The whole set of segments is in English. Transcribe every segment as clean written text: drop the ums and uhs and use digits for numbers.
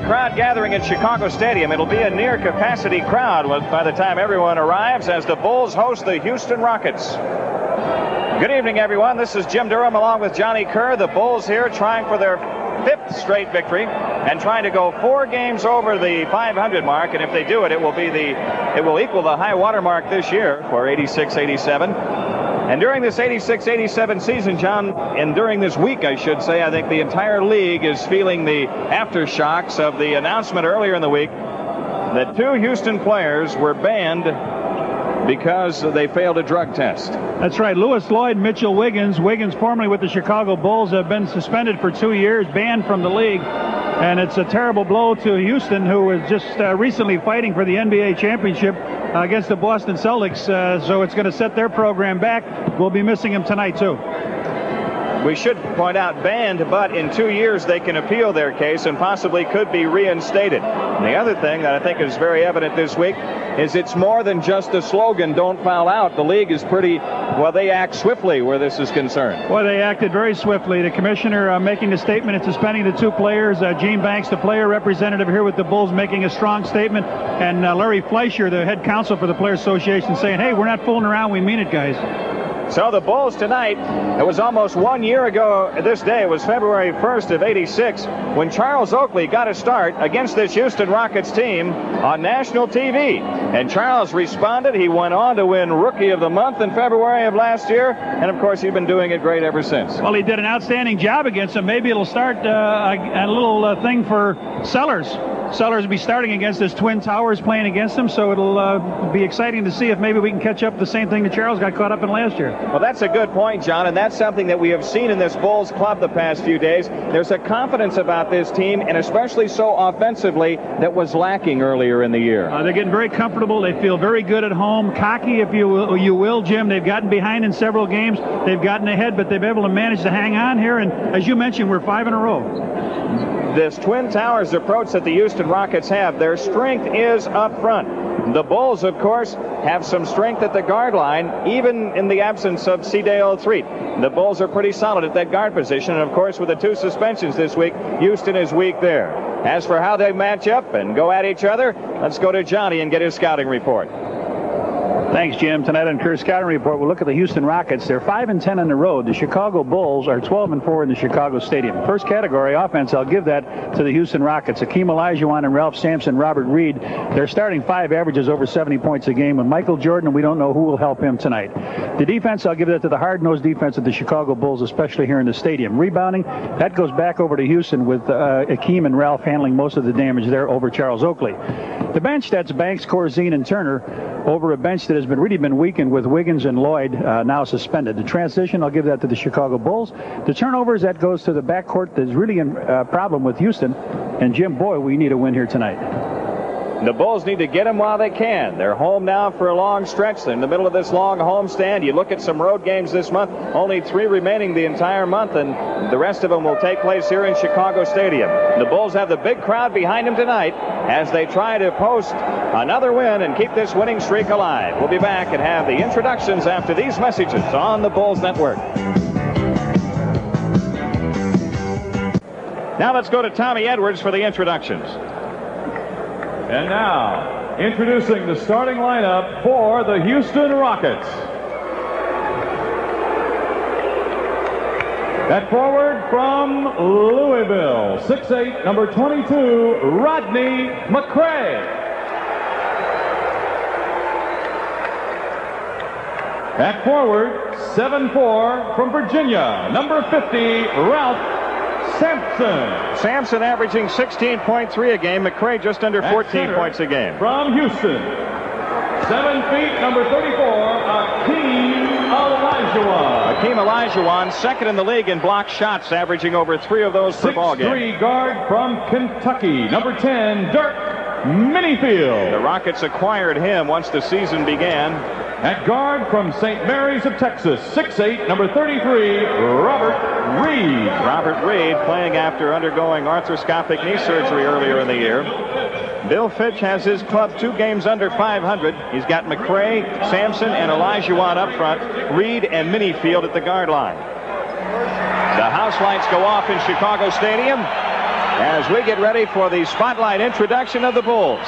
crowd gathering at Chicago Stadium. It'll be a near-capacity crowd by the time everyone arrives as the Bulls host the Houston Rockets. Good evening, everyone. This is Jim Durham along with Johnny Kerr. The Bulls here trying for their 5th straight victory and trying to go 4 games over the 500 mark. And if they do it, it will equal the high water mark this year for 86-87. And during this 86-87 season, John, and during this week, I should say, I think the entire league is feeling the aftershocks of the announcement earlier in the week that 2 Houston players were banned because they failed a drug test. That's right. Lewis Lloyd, Mitchell Wiggins. Wiggins, formerly with the Chicago Bulls, have been suspended for 2 years, banned from the league. And it's a terrible blow to Houston, who was just recently fighting for the NBA championship against the Boston Celtics. So it's going to set their program back. We'll be missing him tonight, too. We should point out banned, but in 2 years they can appeal their case and possibly could be reinstated. And the other thing that I think is very evident this week is it's more than just a slogan, don't foul out. The league is pretty, well, they act swiftly where this is concerned. Well, they acted very swiftly. The commissioner making a statement and suspending the 2 players. Gene Banks, the player representative here with the Bulls, making a strong statement. And Larry Fleischer, the head counsel for the Players Association, saying, hey, we're not fooling around. We mean it, guys. So the Bulls tonight, it was almost 1 year ago this day, it was February 1st of '86, when Charles Oakley got a start against this Houston Rockets team on national TV. And Charles responded. He went on to win Rookie of the Month in February of last year. And, of course, he's been doing it great ever since. Well, he did an outstanding job against them. Maybe it'll start a little thing for Sellers. Sellers will be starting against his Twin Towers, playing against them, so it'll be exciting to see if maybe we can catch up the same thing that Charles got caught up in last year. Well, that's a good point, John, and that's something that we have seen in this Bulls club the past few days. There's a confidence about this team, and especially so offensively, that was lacking earlier in the year. They're getting very comfortable. They feel very good at home. Cocky, if you will, Jim. They've gotten behind in several games. They've gotten ahead, but they've been able to manage to hang on here, and as you mentioned, we're 5 in a row. This Twin Towers approach that the Houston Rockets have, their strength is up front. The Bulls, of course, have some strength at the guard line, even in the absence of Cedale Threet. The Bulls are pretty solid at that guard position, and of course, with the 2 suspensions this week, Houston is weak there. As for how they match up and go at each other, let's go to Johnny and get his scouting report. Thanks, Jim. Tonight on Kerr's Scouting Report, we'll look at the Houston Rockets. They're 5-10 on the road. The Chicago Bulls are 12-4 in the Chicago Stadium. First category, offense, I'll give that to the Houston Rockets. Hakeem, Olajuwon, and Ralph Sampson, Robert Reid. They're starting 5 averages over 70 points a game. And Michael Jordan, we don't know who will help him tonight. The defense, I'll give that to the hard-nosed defense of the Chicago Bulls, especially here in the stadium. Rebounding, that goes back over to Houston with Hakeem and Ralph handling most of the damage there over Charles Oakley. The bench, that's Banks, Corzine, and Turner over a bench that has really been weakened with Wiggins and Lloyd now suspended. The transition, I'll give that to the Chicago Bulls. The turnovers, that goes to the backcourt. There's really a problem with Houston. And Jim, boy, we need a win here tonight. The Bulls need to get them while they can. They're home now for a long stretch. They're in the middle of this long homestand. You look at some road games this month, only 3 remaining the entire month, and the rest of them will take place here in Chicago Stadium. The Bulls have the big crowd behind them tonight as they try to post another win and keep this winning streak alive. We'll be back and have the introductions after these messages on the Bulls Network. Now let's go to Tommy Edwards for the introductions. And now, introducing the starting lineup for the Houston Rockets. At forward from Louisville, 6'8", number 22, Rodney McCray. At forward, 7'4", from Virginia, number 50, Ralph Sampson. Sampson averaging 16.3 a game. McCray just under 14 points a game. From Houston, 7 feet, number 34, Hakeem Olajuwon. Hakeem Olajuwon, second in the league in block shots, averaging over 3 of those per ball game. 6'3" guard from Kentucky, number 10, Dirk Minifield. The Rockets acquired him once the season began. At guard from St. Mary's of Texas, 6'8", number 33, Robert Reid. Robert Reid playing after undergoing arthroscopic knee surgery earlier in the year. Bill Fitch has his club 2 games under 500. He's got McCray, Sampson, and Olajuwon up front. Reid and Minifield at the guard line. The house lights go off in Chicago Stadium. as we get ready for the spotlight introduction of the Bulls.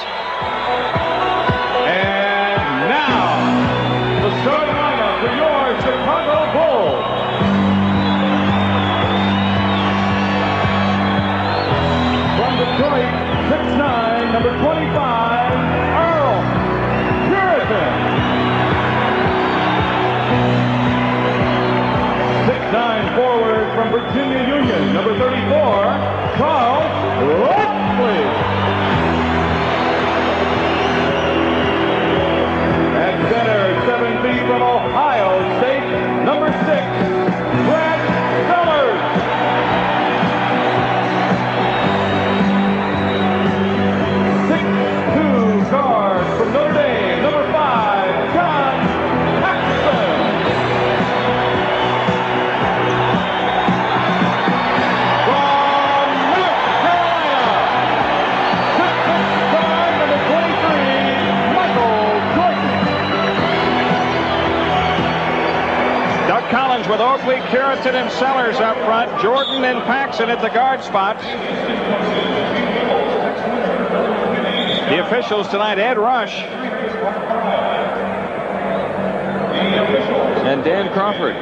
And now, the starting lineup for your Chicago Bulls. From Detroit, 6'9", number 25, Earl Puritan. 6'9" forward from Virginia Union, number 34, Charles Leslie. At center, 7 feet from Ohio State, number 6, Brad Sellers. 6'2" guard from Notre Dame, number 5, John Paxson. From North Carolina, 6'6" guard number 23, Michael Jordan. Doug Collins with Oakley, Curitan, and Sellers up front. Jordan and Paxson at the guard spots. The officials tonight, Ed Rush and Dan Crawford.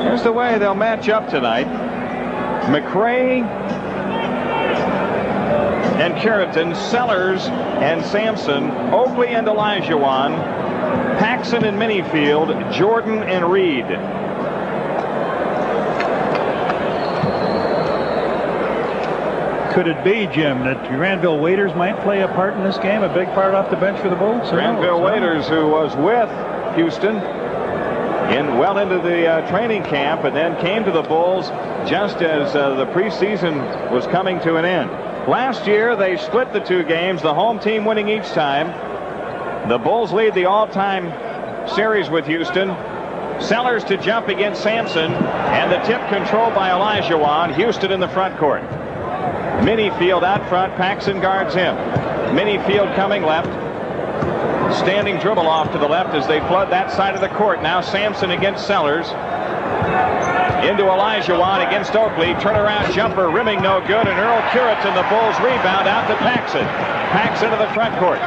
Here's the way they'll match up tonight. McRae and Curitan, Sellers and Sampson, Oakley and Olajuwon, Paxson and Minifield, Jordan and Reid. Could it be, Jim, that Granville Waiters might play a part in this game, a big part off the bench for the Bulls? Granville Waiters, who was with Houston well into the training camp, and then came to the Bulls just as the preseason was coming to an end. Last year, they split the two games, the home team winning each time. The Bulls lead the all-time series with Houston. Sellers to jump against Sampson, and the tip controlled by Olajuwon. Houston in the front court. Minifield out front. Paxson guards him. Minifield coming left. Standing dribble off to the left as they flood that side of the court. Now Sampson against Sellers. Into Olajuwon against Oakley. Turnaround jumper, rimming no good. And Earl Curitan, the Bulls rebound out to Paxson. Paxson to the front court.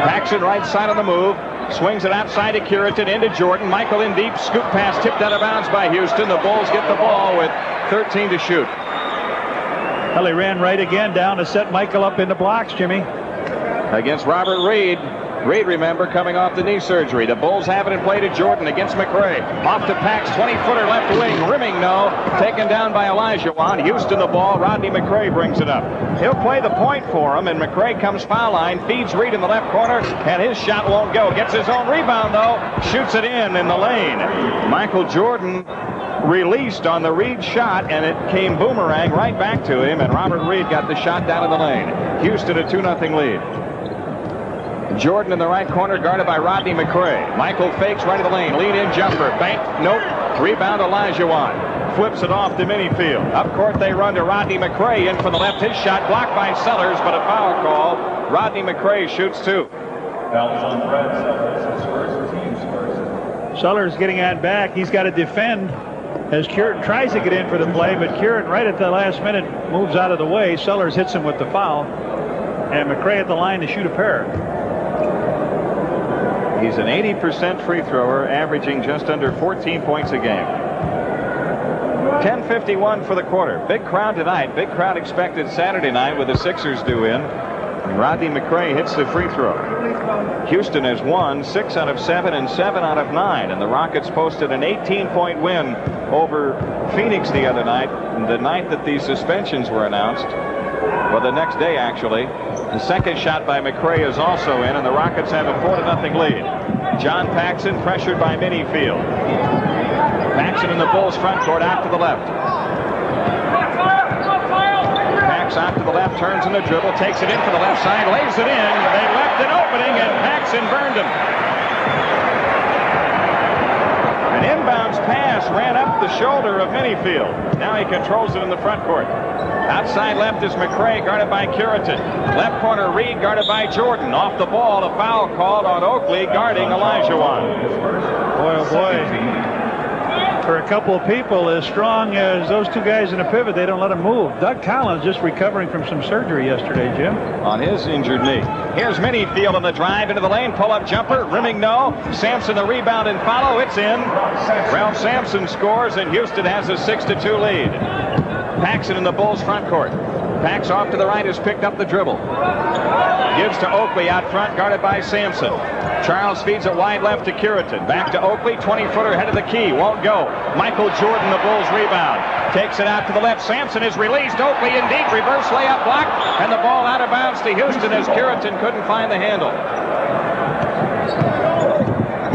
Paxson right side on the move. Swings it outside to Curitan, into Jordan. Michael in deep, scoop pass tipped out of bounds by Houston. The Bulls get the ball with 13 to shoot. Well, he ran right again down to set Michael up in the blocks, Jimmy. Against Robert Reid. Reid, remember, coming off the knee surgery. The Bulls have it in play to Jordan against McRae. Off to Pax, 20-footer left wing. Rimming no. Taken down by Olajuwon. Houston the ball. Rodney McRae brings it up. He'll play the point for him, and McRae comes foul line. Feeds Reid in the left corner, and his shot won't go. Gets his own rebound, though. Shoots it in the lane. Michael Jordan released on the Reid shot, and it came boomerang right back to him, and Robert Reid got the shot down in the lane. Houston a 2-0 lead. Jordan in the right corner, guarded by Rodney McRae. Michael fakes right of the lane. Lead in jumper. Bank. Nope. Rebound Olajuwon. Flips it off to Minifield. Up court they run to Rodney McRae. In from the left. His shot blocked by Sellers, but a foul call. Rodney McRae shoots two. Sellers getting on back. He's got to defend as Curitan tries to get in for the play, but Curitan right at the last minute moves out of the way. Sellers hits him with the foul, and McRae at the line to shoot a pair. He's an 80% free thrower, averaging just under 14 points a game. 10:51 for the quarter. Big crowd tonight. Big crowd expected Saturday night with the Sixers due in. And Rodney McRae hits the free throw. Houston has won 6 out of 7 and 7 out of 9. And the Rockets posted an 18-point win over Phoenix the other night, the night that the suspensions were announced. Well, the next day, actually. The second shot by McRae is also in, and the Rockets have a 4-0 lead. John Paxson pressured by Minifield. Paxson in the Bulls front court, out to the left. Pax out to the left, turns in the dribble, takes it in for the left side, lays it in. They left an opening, and Paxson burned him. An inbounds pass ran up the shoulder of Minifield. Now he controls it in the front court. Outside left is McRae, guarded by Curitan. Left corner, Reid, guarded by Jordan. Off the ball, a foul called on Oakley, guarding Olajuwon. Boy, oh boy. For a couple of people as strong as those two guys in a pivot, they don't let them move. Doug Collins just recovering from some surgery yesterday, Jim. On his injured knee. Here's Minifield on the drive into the lane. Pull-up jumper. Rimming no. Sampson the rebound and follow. It's in. Ralph Sampson scores, and Houston has a 6-2 lead. Paxson in the Bulls front court. Pax off to the right has picked up the dribble. Gives to Oakley out front, guarded by Sampson. Charles feeds it wide left to Curitan. Back to Oakley, 20-footer head of the key. Won't go. Michael Jordan, the Bulls rebound. Takes it out to the left. Sampson is released. Oakley in deep. Reverse layup block. And the ball out of bounds to Houston as Curitan couldn't find the handle.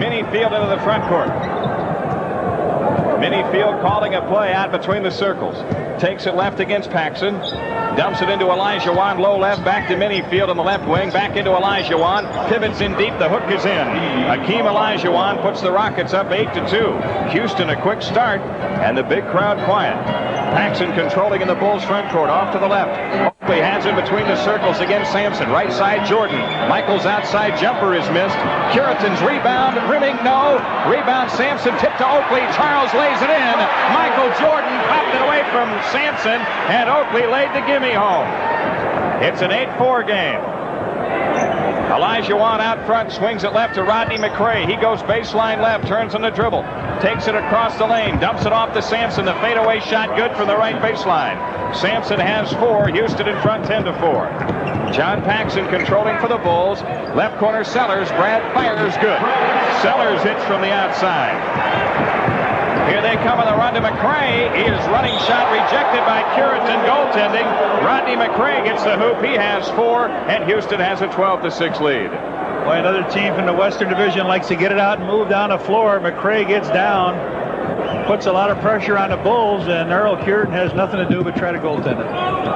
Minifield into the front court. Minifield calling a play out between the circles. Takes it left against Paxson. Dumps it into Olajuwon, low left, back to Minifield on the left wing, back into Olajuwon, pivots in deep, the hook is in. Hakeem Olajuwon puts the Rockets up 8-2. Houston a quick start, and the big crowd quiet. Paxson controlling in the Bulls front court, off to the left. Oakley has it between the circles against Sampson. Right side, Jordan. Michael's outside jumper is missed. Curitan's rebound, rimming no. Rebound, Sampson, tip to Oakley. Charles lays it in. Michael Jordan popped it away from Sampson, and Oakley laid the gimme home. It's an 8-4 game. Olajuwon out front, swings it left to Rodney McRae. He goes baseline left, turns on the dribble, takes it across the lane, dumps it off to Sampson. The fadeaway shot good from the right baseline. Sampson has 4. Houston in front 10-4. John Paxson controlling for the Bulls. Left corner, Sellers. Brad fires good. Sellers hits from the outside. Here they come on the run to McRae. He is running shot rejected by Curitan. Goaltending. Rodney McRae gets the hoop. He has 4, and Houston has a 12-6 lead. Boy, another team from the Western Division likes to get it out and move down the floor. McRae gets down, puts a lot of pressure on the Bulls, and Earl Curitan has nothing to do but try to goaltend it.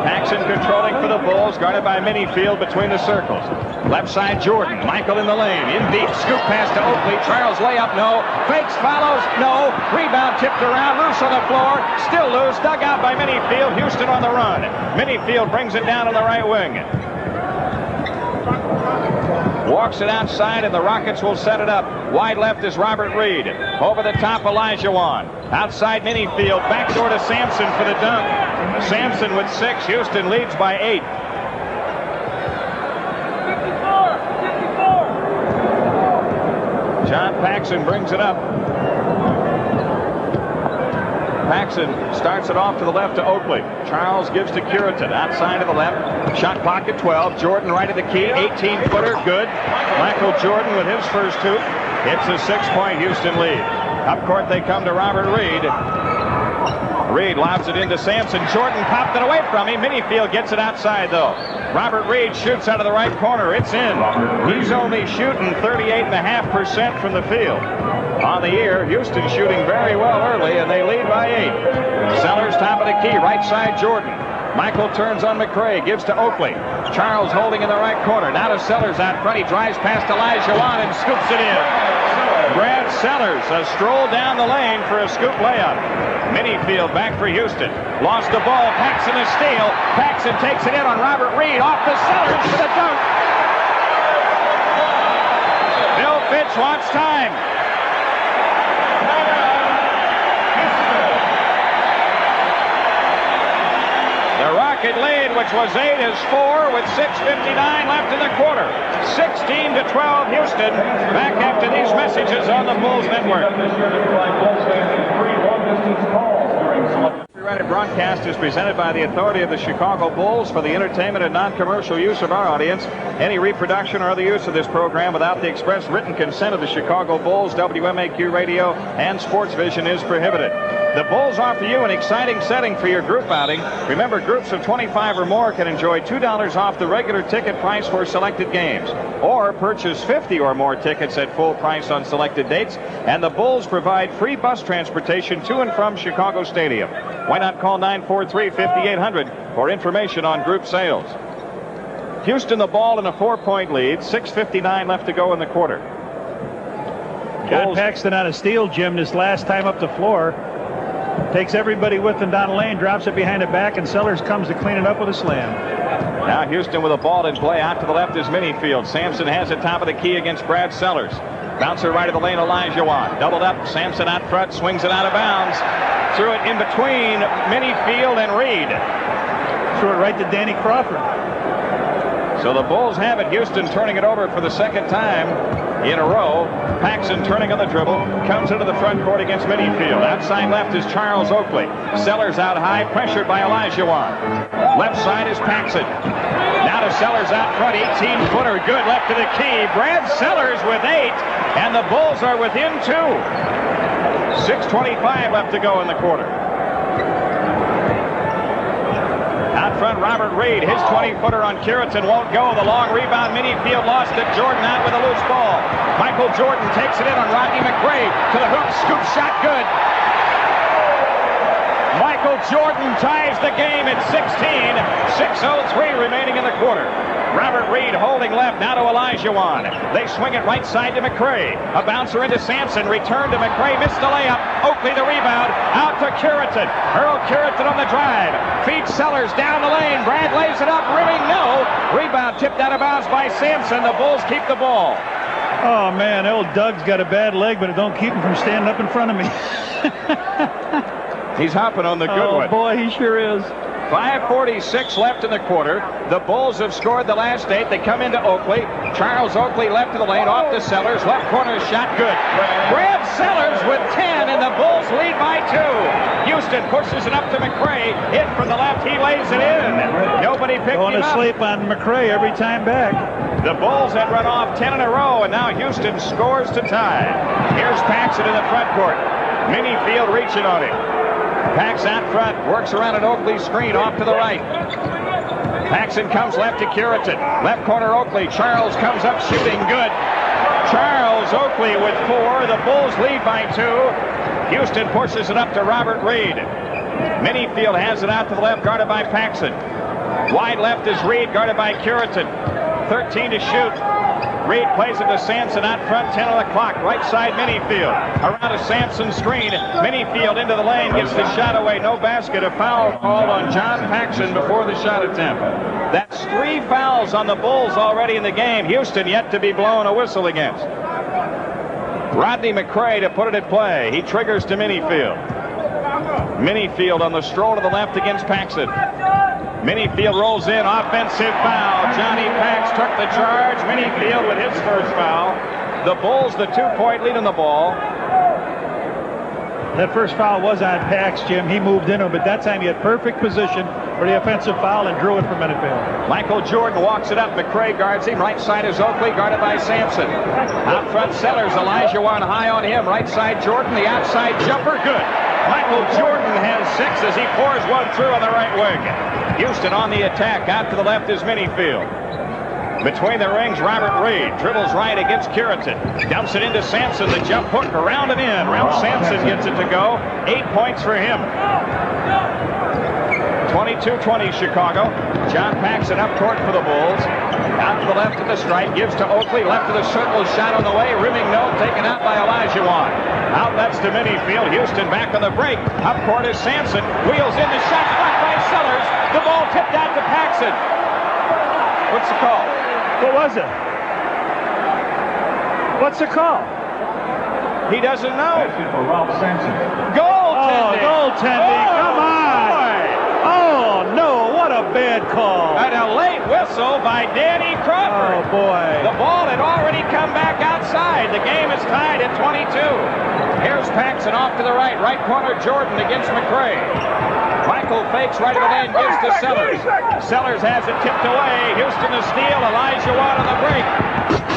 Paxson controlling for the Bulls, guarded by Minifield between the circles. Left side, Jordan. Michael in the lane. In deep. Scoop pass to Oakley. Charles layup, no. Fakes, follows, no. Rebound tipped around. Loose on the floor. Still loose. Dug out by Minifield. Houston on the run. Minifield brings it down on the right wing. Walks it outside, and the Rockets will set it up. Wide left is Robert Reid. Over the top, Olajuwon. Outside, Minifield. Backdoor to Sampson for the dunk. Sampson with 6. Houston leads by 8. John Paxson brings it up. Paxson starts it off to the left to Oakley. Charles gives to Curitan. Outside to the left. Shot clock at 12. Jordan right at the key. 18-footer. Good. Michael Jordan with his first hoop. It's a 6-point Houston lead. Up court they come to Robert Reid. Reid lobs it into Sampson. Jordan popped it away from him. Minifield gets it outside, though. Robert Reid shoots out of the right corner. It's in. He's only shooting 38.5% from the field. On the year, Houston shooting very well early, and they lead by 8. Sellers top of the key. Right side, Jordan. Michael turns on McRae. Gives to Oakley. Charles holding in the right corner. Now to Sellers out front. He drives past Olajuwon and scoops it in. Brad Sellers, a stroll down the lane for a scoop layup. Minifield back for Houston. Lost the ball. Paxson a steal. Paxson takes it in on Robert Reid. Off to Sellers for the dunk. Bill Fitch wants time. The Rocket lead, which was 8, is 4 with 6:59 left in the quarter. 16-12 Houston. Back after these messages on the Bulls Network. Copyrighted broadcast is presented by the authority of the Chicago Bulls for the entertainment and non-commercial use of our audience. Any reproduction or other use of this program without the express written consent of the Chicago Bulls, WMAQ Radio, and Sports Vision is prohibited. The Bulls offer you an exciting setting for your group outing. Remember, groups of 25 or more can enjoy $2 off the regular ticket price for selected games. Or purchase 50 or more tickets at full price on selected dates. And the Bulls provide free bus transportation to and from Chicago Stadium. Why not call 943-5800 for information on group sales. Houston the ball in a 4-point lead. 6:59 left to go in the quarter. John Paxton on a steal, Jim, this last time up the floor. Takes everybody with him down the lane, drops it behind the back, and Sellers comes to clean it up with a slam. Now Houston with a ball in play. Out to the left is Minifield. Sampson has it top of the key against Brad Sellers. Bouncer right of the lane, Olajuwon. Doubled up. Sampson out front, swings it out of bounds. Threw it in between Minifield and Reid. Threw it right to Danny Crawford. So the Bulls have it. Houston turning it over for the second time in a row. Paxson turning on the dribble, comes into the front court against Minifield. Outside left is Charles Oakley. Sellers out high, pressured by Olajuwon. Left side is Paxson. Now to Sellers out front, 18-footer, good left to the key. Brad Sellers with 8, and the Bulls are within 2. 6:25 left to go in the quarter. Out front, Robert Reid. His 20-footer on Curitan won't go. The long rebound, Minifield lost it. Jordan out with a loose ball. Michael Jordan takes it in on Rodney McRae. To the hoop, scoop shot, good. Michael Jordan ties the game at 16. 6:03 remaining in the quarter. Robert Reid holding left, now to Olajuwon. They swing it right side to McRae. A bouncer into Sampson, return to McRae, missed the layup. Oakley the rebound, out to Curitan. Earl Curitan on the drive. Feeds Sellers down the lane. Brad lays it up, rimming, no. Rebound tipped out of bounds by Sampson. The Bulls keep the ball. Oh, man, old Doug's got a bad leg, but it don't keep him from standing up in front of me. He's hopping on the good one. Oh, boy, he sure is. 5:46 left in the quarter. The Bulls have scored the last 8. They come into Oakley. Charles Oakley left to the lane, off to Sellers. Left corner shot, good. Brad Sellers with 10, and the Bulls lead by 2. Houston pushes it up to McRae. Hit from the left, he lays it in. Nobody picked him up. Going to sleep on McRae every time back. The Bulls had run off 10 in a row, and now Houston scores to tie. Here's Paxson in the front court. Minifield reaching on him. Pax out front, works around an Oakley screen off to the right. Paxson comes left to Curitan. Left corner Oakley. Charles comes up shooting, good. Charles Oakley with 4. The Bulls lead by 2. Houston pushes it up to Robert Reid. Minifield has it out to the left, guarded by Paxson. Wide left is Reid, guarded by Curitan. 13 to shoot. Reid plays it to Sampson out front, 10 on the clock. Right side, Minifield. Around a Sampson screen. Minifield into the lane, gets the shot away. No basket. A foul called on John Paxson before the shot attempt. That's 3 fouls on the Bulls already in the game. Houston yet to be blown a whistle against. Rodney McRae to put it at play. He triggers to Minifield. Minifield on the stroll to the left against Paxson. Minifield rolls in, offensive foul. Johnny Pax took the charge. Minifield with his first foul. The Bulls the 2-point lead on the ball. That first foul was on Pax, Jim. He moved into him, but that time he had perfect position for the offensive foul and drew it from Minifield. Michael Jordan walks it up. McRae guards him. Right side is Oakley, guarded by Sampson. Out front, Sellers. Olajuwon high on him. Right side, Jordan. The outside jumper, good. Michael Jordan has 6 as he pours one through on the right wing. Houston on the attack. Out to the left is Minifield. Between the rings, Robert Reid dribbles right against Curitan. Dumps it into Sampson. The jump hook around and in. Ralph Sampson gets it to go. 8 points for him. 22-20 Chicago. John Paxson up court for the Bulls. Out to the left of the stripe. Gives to Oakley. Left of the circle. Shot on the way. Rimming no. Taken out by Olajuwon. Outlets to Minifield. Houston back on the break. Up court is Sampson. Wheels in. The shot blocked by Sellers. The ball tipped out to Paxson. What's the call? What was it? What's the call? He doesn't know. For Ralph Sampson. Goaltending. Oh, goaltending. Come on. Boy. Oh, no. What a bad call. And a late whistle by Danny Crawford. Oh, boy. The ball had already come back outside. The game is tied at 22. Here's Paxson off to the right. Right corner, Jordan against McRae. Michael fakes right of the lane, gives to Sellers. Sellers has it tipped away. Houston the steal. Olajuwon on the break.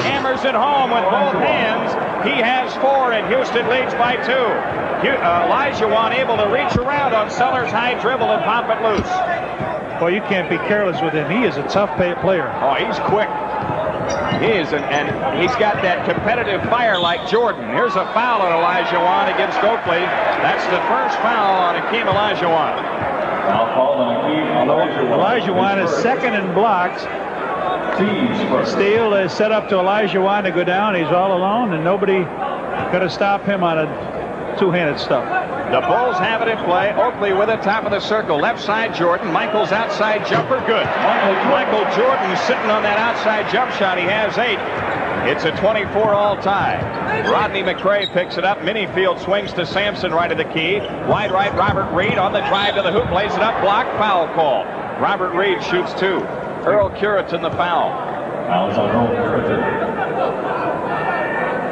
Hammers it home with both hands. He has 4, and Houston leads by 2. Olajuwon able to reach around on Sellers' high dribble and pop it loose. Boy, you can't be careless with him. He is a tough player. Oh, he's quick. He is, and he's got that competitive fire like Jordan. Here's a foul on Olajuwon against Oakley. That's the first foul on Hakeem Olajuwon. Now called on Hakeem Olajuwon is second in blocks. Steele is set up to Olajuwon to go down. He's all alone, and nobody Got to stop him on a two-handed stuff. The Bulls have it in play. Oakley with it, top of the circle. Left side, Jordan. Michael's outside jumper, good. Michael Jordan sitting on that outside jump shot. He has 8. It's a 24-all tie. Rodney McRae picks it up. Minifield swings to Sampson right of the key. Wide right, Robert Reid on the drive to the hoop. Lays it up, blocked, foul call. Robert Reid shoots 2. Earl Curitan the foul. Fouls on Earl Curitan.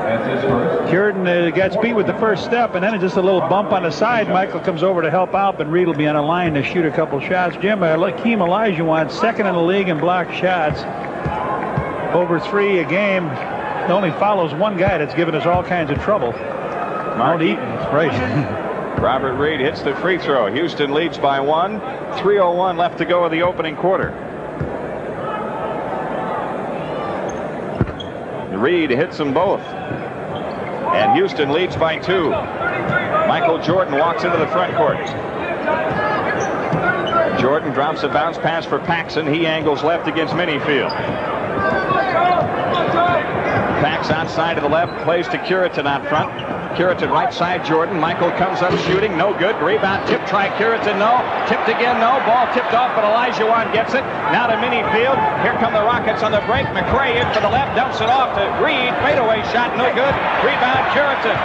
That's his first. Curitan gets beat with the first step, and then just a little bump on the side. Michael comes over to help out, but Reid will be on a line to shoot a couple shots. Jim, Hakeem Olajuwon, second in the league in blocked shots. Over 3 a game. It only follows one guy that's given us all kinds of trouble. Mount Eaton, right. Robert Reid hits the free throw. Houston leads by 1. 3:01 left to go in the opening quarter. Reid hits them both. And Houston leads by 2. Michael Jordan walks into the front court. Jordan drops a bounce pass for Paxson. He angles left against Minifield. Pax outside to the left, plays to Curitan out front. Curitan right side, Jordan. Michael comes up shooting, no good. Rebound tip, try Curitan, no. Tipped again, no. Ball tipped off, but Olajuwon gets it. Now to Minifield. Here come the Rockets on the break. McRae in for the left, dumps it off to Reid. Fadeaway shot, no good. Rebound Curitan.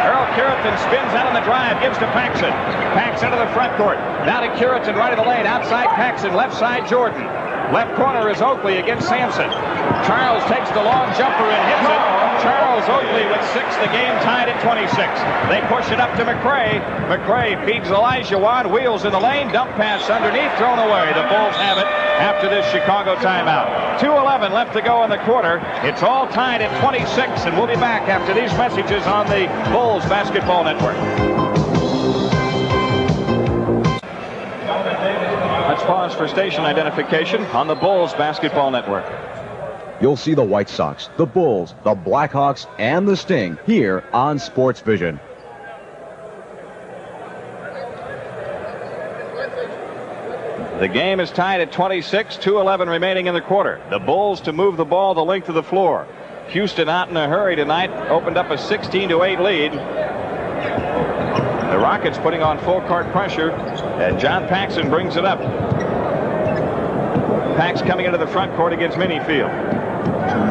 Earl Curitan spins out on the drive, gives to Paxson. Paxson to the front court. Now to Curitan, right of the lane. Outside Paxson, left side Jordan. Left corner is Oakley against Sampson. Charles takes the long jumper and hits it. Charles Oakley with 6. The game tied at 26. They push it up to McRae. McRae feeds Olajuwon. Wheels in the lane. Dump pass underneath. Thrown away. The Bulls have it after this Chicago timeout. 2:11 left to go in the quarter. It's all tied at 26. And we'll be back after these messages on the Bulls Basketball Network. Let's pause for station identification on the Bulls Basketball Network. You'll see the White Sox, the Bulls, the Blackhawks, and the Sting here on Sports Vision. The game is tied at 26, 2:11 remaining in the quarter. The Bulls to move the ball the length of the floor. Houston out in a hurry tonight, opened up a 16-8 lead. The Rockets putting on full court pressure, and John Paxson brings it up. Pax coming into the front court against Minifield.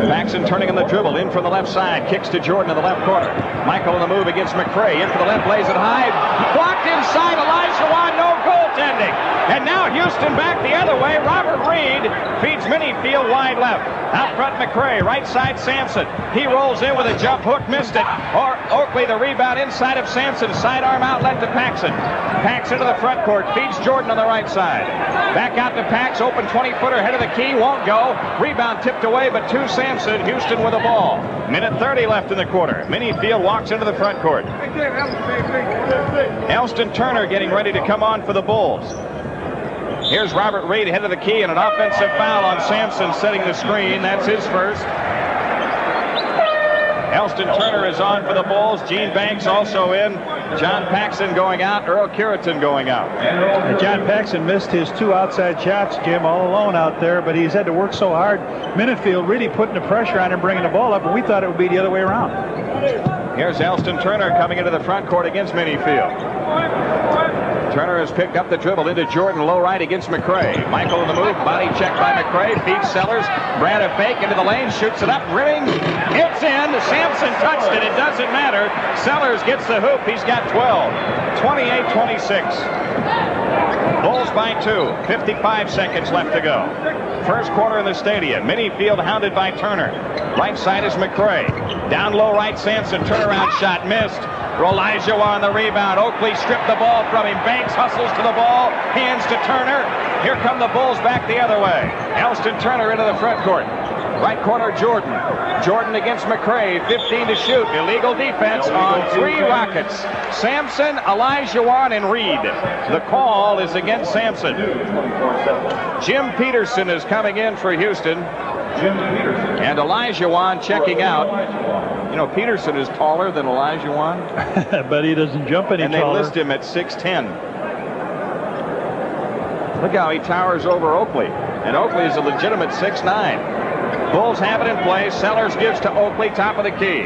Paxson turning on the dribble, in from the left side, kicks to Jordan in the left corner. Michael in the move against McRae, in for the left, lays it high, blocked inside. Olajuwon, no goaltending. And now Houston back the other way. Robert Reid feeds Minifield wide left. Out front McRae, right side Sampson. He rolls in with a jump hook, missed it. Or Oakley the rebound inside of Sampson. Sidearm outlet to Paxson. Pax into the front court, feeds Jordan on the right side. Back out to Pax, open 20-footer, head of the key, won't go. Rebound tipped away, but to Sampson. Houston with the ball. Minute 30 left in the quarter. Minifield walks into the front court. Elston Turner getting ready to come on for the Bulls. Here's Robert Reid, head of the key, and an offensive foul on Sampson setting the screen. That's his first. Elston Turner is on for the Bulls. Gene Banks also in. John Paxson going out. Earl Curitan going out. And John Paxson missed his 2 outside shots, Jim, all alone out there, but he's had to work so hard. Minifield really putting the pressure on him, bringing the ball up, and we thought it would be the other way around. Here's Elston Turner coming into the front court against Minifield. Turner has picked up the dribble into Jordan, low right against McRae. Michael in the move, body check by McRae, feeds Sellers. Brad a fake into the lane, shoots it up, rimming. It's in. Sampson touched it. It doesn't matter. Sellers gets the hoop. He's got 12. 28-26. Bulls by 2. 55 seconds left to go. First quarter in the stadium. Minifield hounded by Turner. Right side is McRae. Down low right, Sampson. Turnaround shot missed. Olajuwon the rebound. Oakley stripped the ball from him. Banks hustles to the ball. Hands to Turner. Here come the Bulls back the other way. Elston Turner into the front court. Right corner, Jordan. Jordan against McRae. 15 to shoot. Illegal defense on 3 Rockets. Sampson, Olajuwon, and Reid. The call is against Sampson. Jim Peterson is coming in for Houston. And Olajuwon checking out. You know, Peterson is taller than Olajuwon. But he doesn't jump any taller. And they list him at 6'10". Look how he towers over Oakley. And Oakley is a legitimate 6'9". Bulls have it in play. Sellers gives to Oakley, top of the key.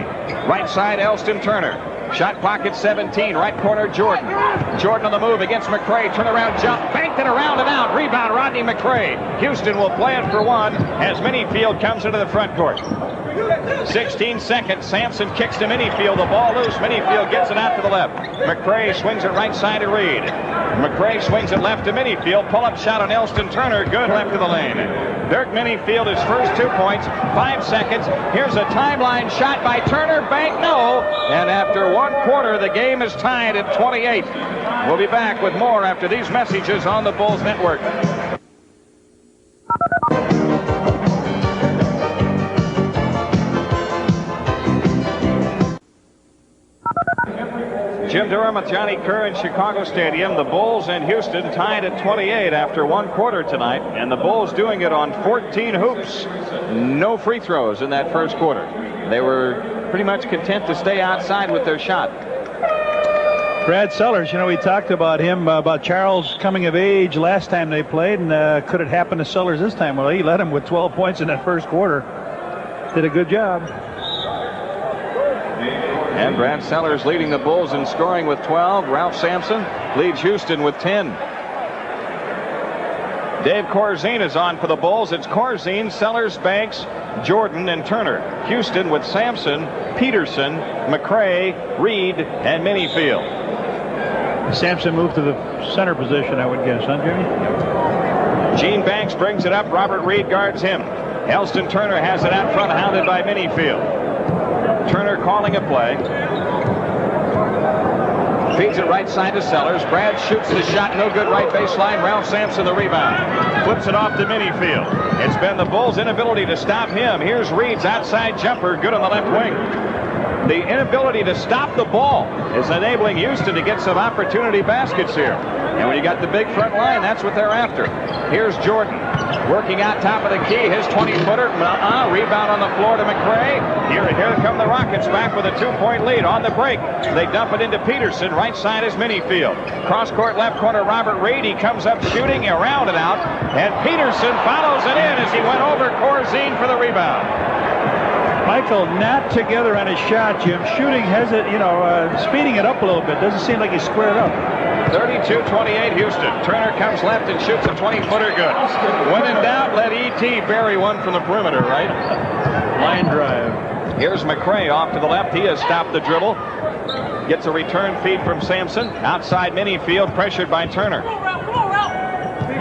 Right side, Elston Turner. Shot clock at 17. Right corner, Jordan. Jordan on the move against McRae. Turnaround jump. Banked it around and out. Rebound, Rodney McRae. Houston will play it for one as Minifield comes into the front court. 16 seconds. Sampson kicks to Minifield. The ball loose. Minifield gets it out to the left. McRae swings it right side to Reid. McRae swings it left to Minifield. Pull-up shot on Elston Turner. Good left of the lane. Dirk Minifield, his first 2 points. 5 seconds. Here's a timeline shot by Turner. Bank, no. And after 1 quarter, the game is tied at 28. We'll be back with more after these messages on the Bulls Network. Jim Durham with Johnny Kerr in Chicago Stadium. The Bulls and Houston tied at 28 after 1 quarter tonight, and the Bulls doing it on 14 hoops. No free throws in that first quarter. They were pretty much content to stay outside with their shot. Brad Sellers, you know, we talked about him, about Charles coming of age last time they played, and could it happen to Sellers this time? Well, he led him with 12 points in that first quarter. Did a good job. And Brad Sellers leading the Bulls in scoring with 12. Ralph Sampson leads Houston with 10. Dave Corzine is on for the Bulls. It's Corzine, Sellers, Banks, Jordan, and Turner. Houston with Sampson, Peterson, McRae, Reid, and Minifield. Sampson moved to the center position, I would guess, huh, Jimmy? Gene Banks brings it up. Robert Reid guards him. Elston Turner has it out front, hounded by Minifield. Turner calling a play. Feeds it right side to Sellers. Brad shoots the shot. No good, right baseline. Ralph Sampson the rebound. Flips it off to Minifield. It's been the Bulls' inability to stop him. Here's Reid's outside jumper. Good on the left wing. The inability to stop the ball is enabling Houston to get some opportunity baskets here. And when you got the big front line, that's what they're after. Here's Jordan working out top of the key. His 20-footer. Rebound on the floor to McRae. Here come the Rockets back with a 2-point lead on the break. They dump it into Peterson. Right side is Minifield. Cross court left corner Robert Reid. He comes up shooting. Around and out. And Peterson follows it in as he went over Corzine for the rebound. Michael not together on his shot, Jim. Shooting speeding it up a little bit. Doesn't seem like he's squared up. 32-28 Houston. Turner comes left and shoots a 20-footer good. When in doubt, let E.T. bury one from the perimeter, right? Line drive. Here's McRae off to the left. He has stopped the dribble. Gets a return feed from Sampson. Outside Minifield, pressured by Turner.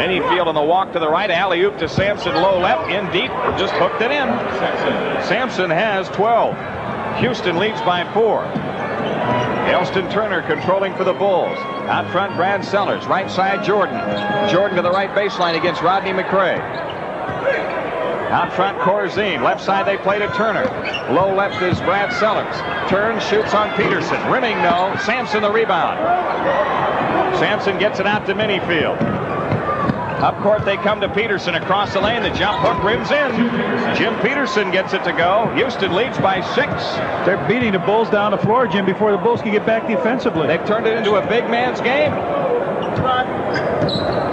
Minifield on the walk to the right. Alley-oop to Sampson, low left, in deep. Just hooked it in. Sampson has 12. Houston leads by 4. Elston Turner controlling for the Bulls. Out front, Brad Sellers. Right side, Jordan. Jordan to the right baseline against Rodney McRae. Out front, Corzine. Left side, they play to Turner. Low left is Brad Sellers. Turns, shoots on Peterson. Rimming, no. Sampson the rebound. Sampson gets it out to Minifield. Up court, they come to Peterson across the lane. The jump hook rims in. Jim Peterson gets it to go. Houston leads by 6. They're beating the Bulls down the floor, Jim, before the Bulls can get back defensively. They've turned it into a big man's game.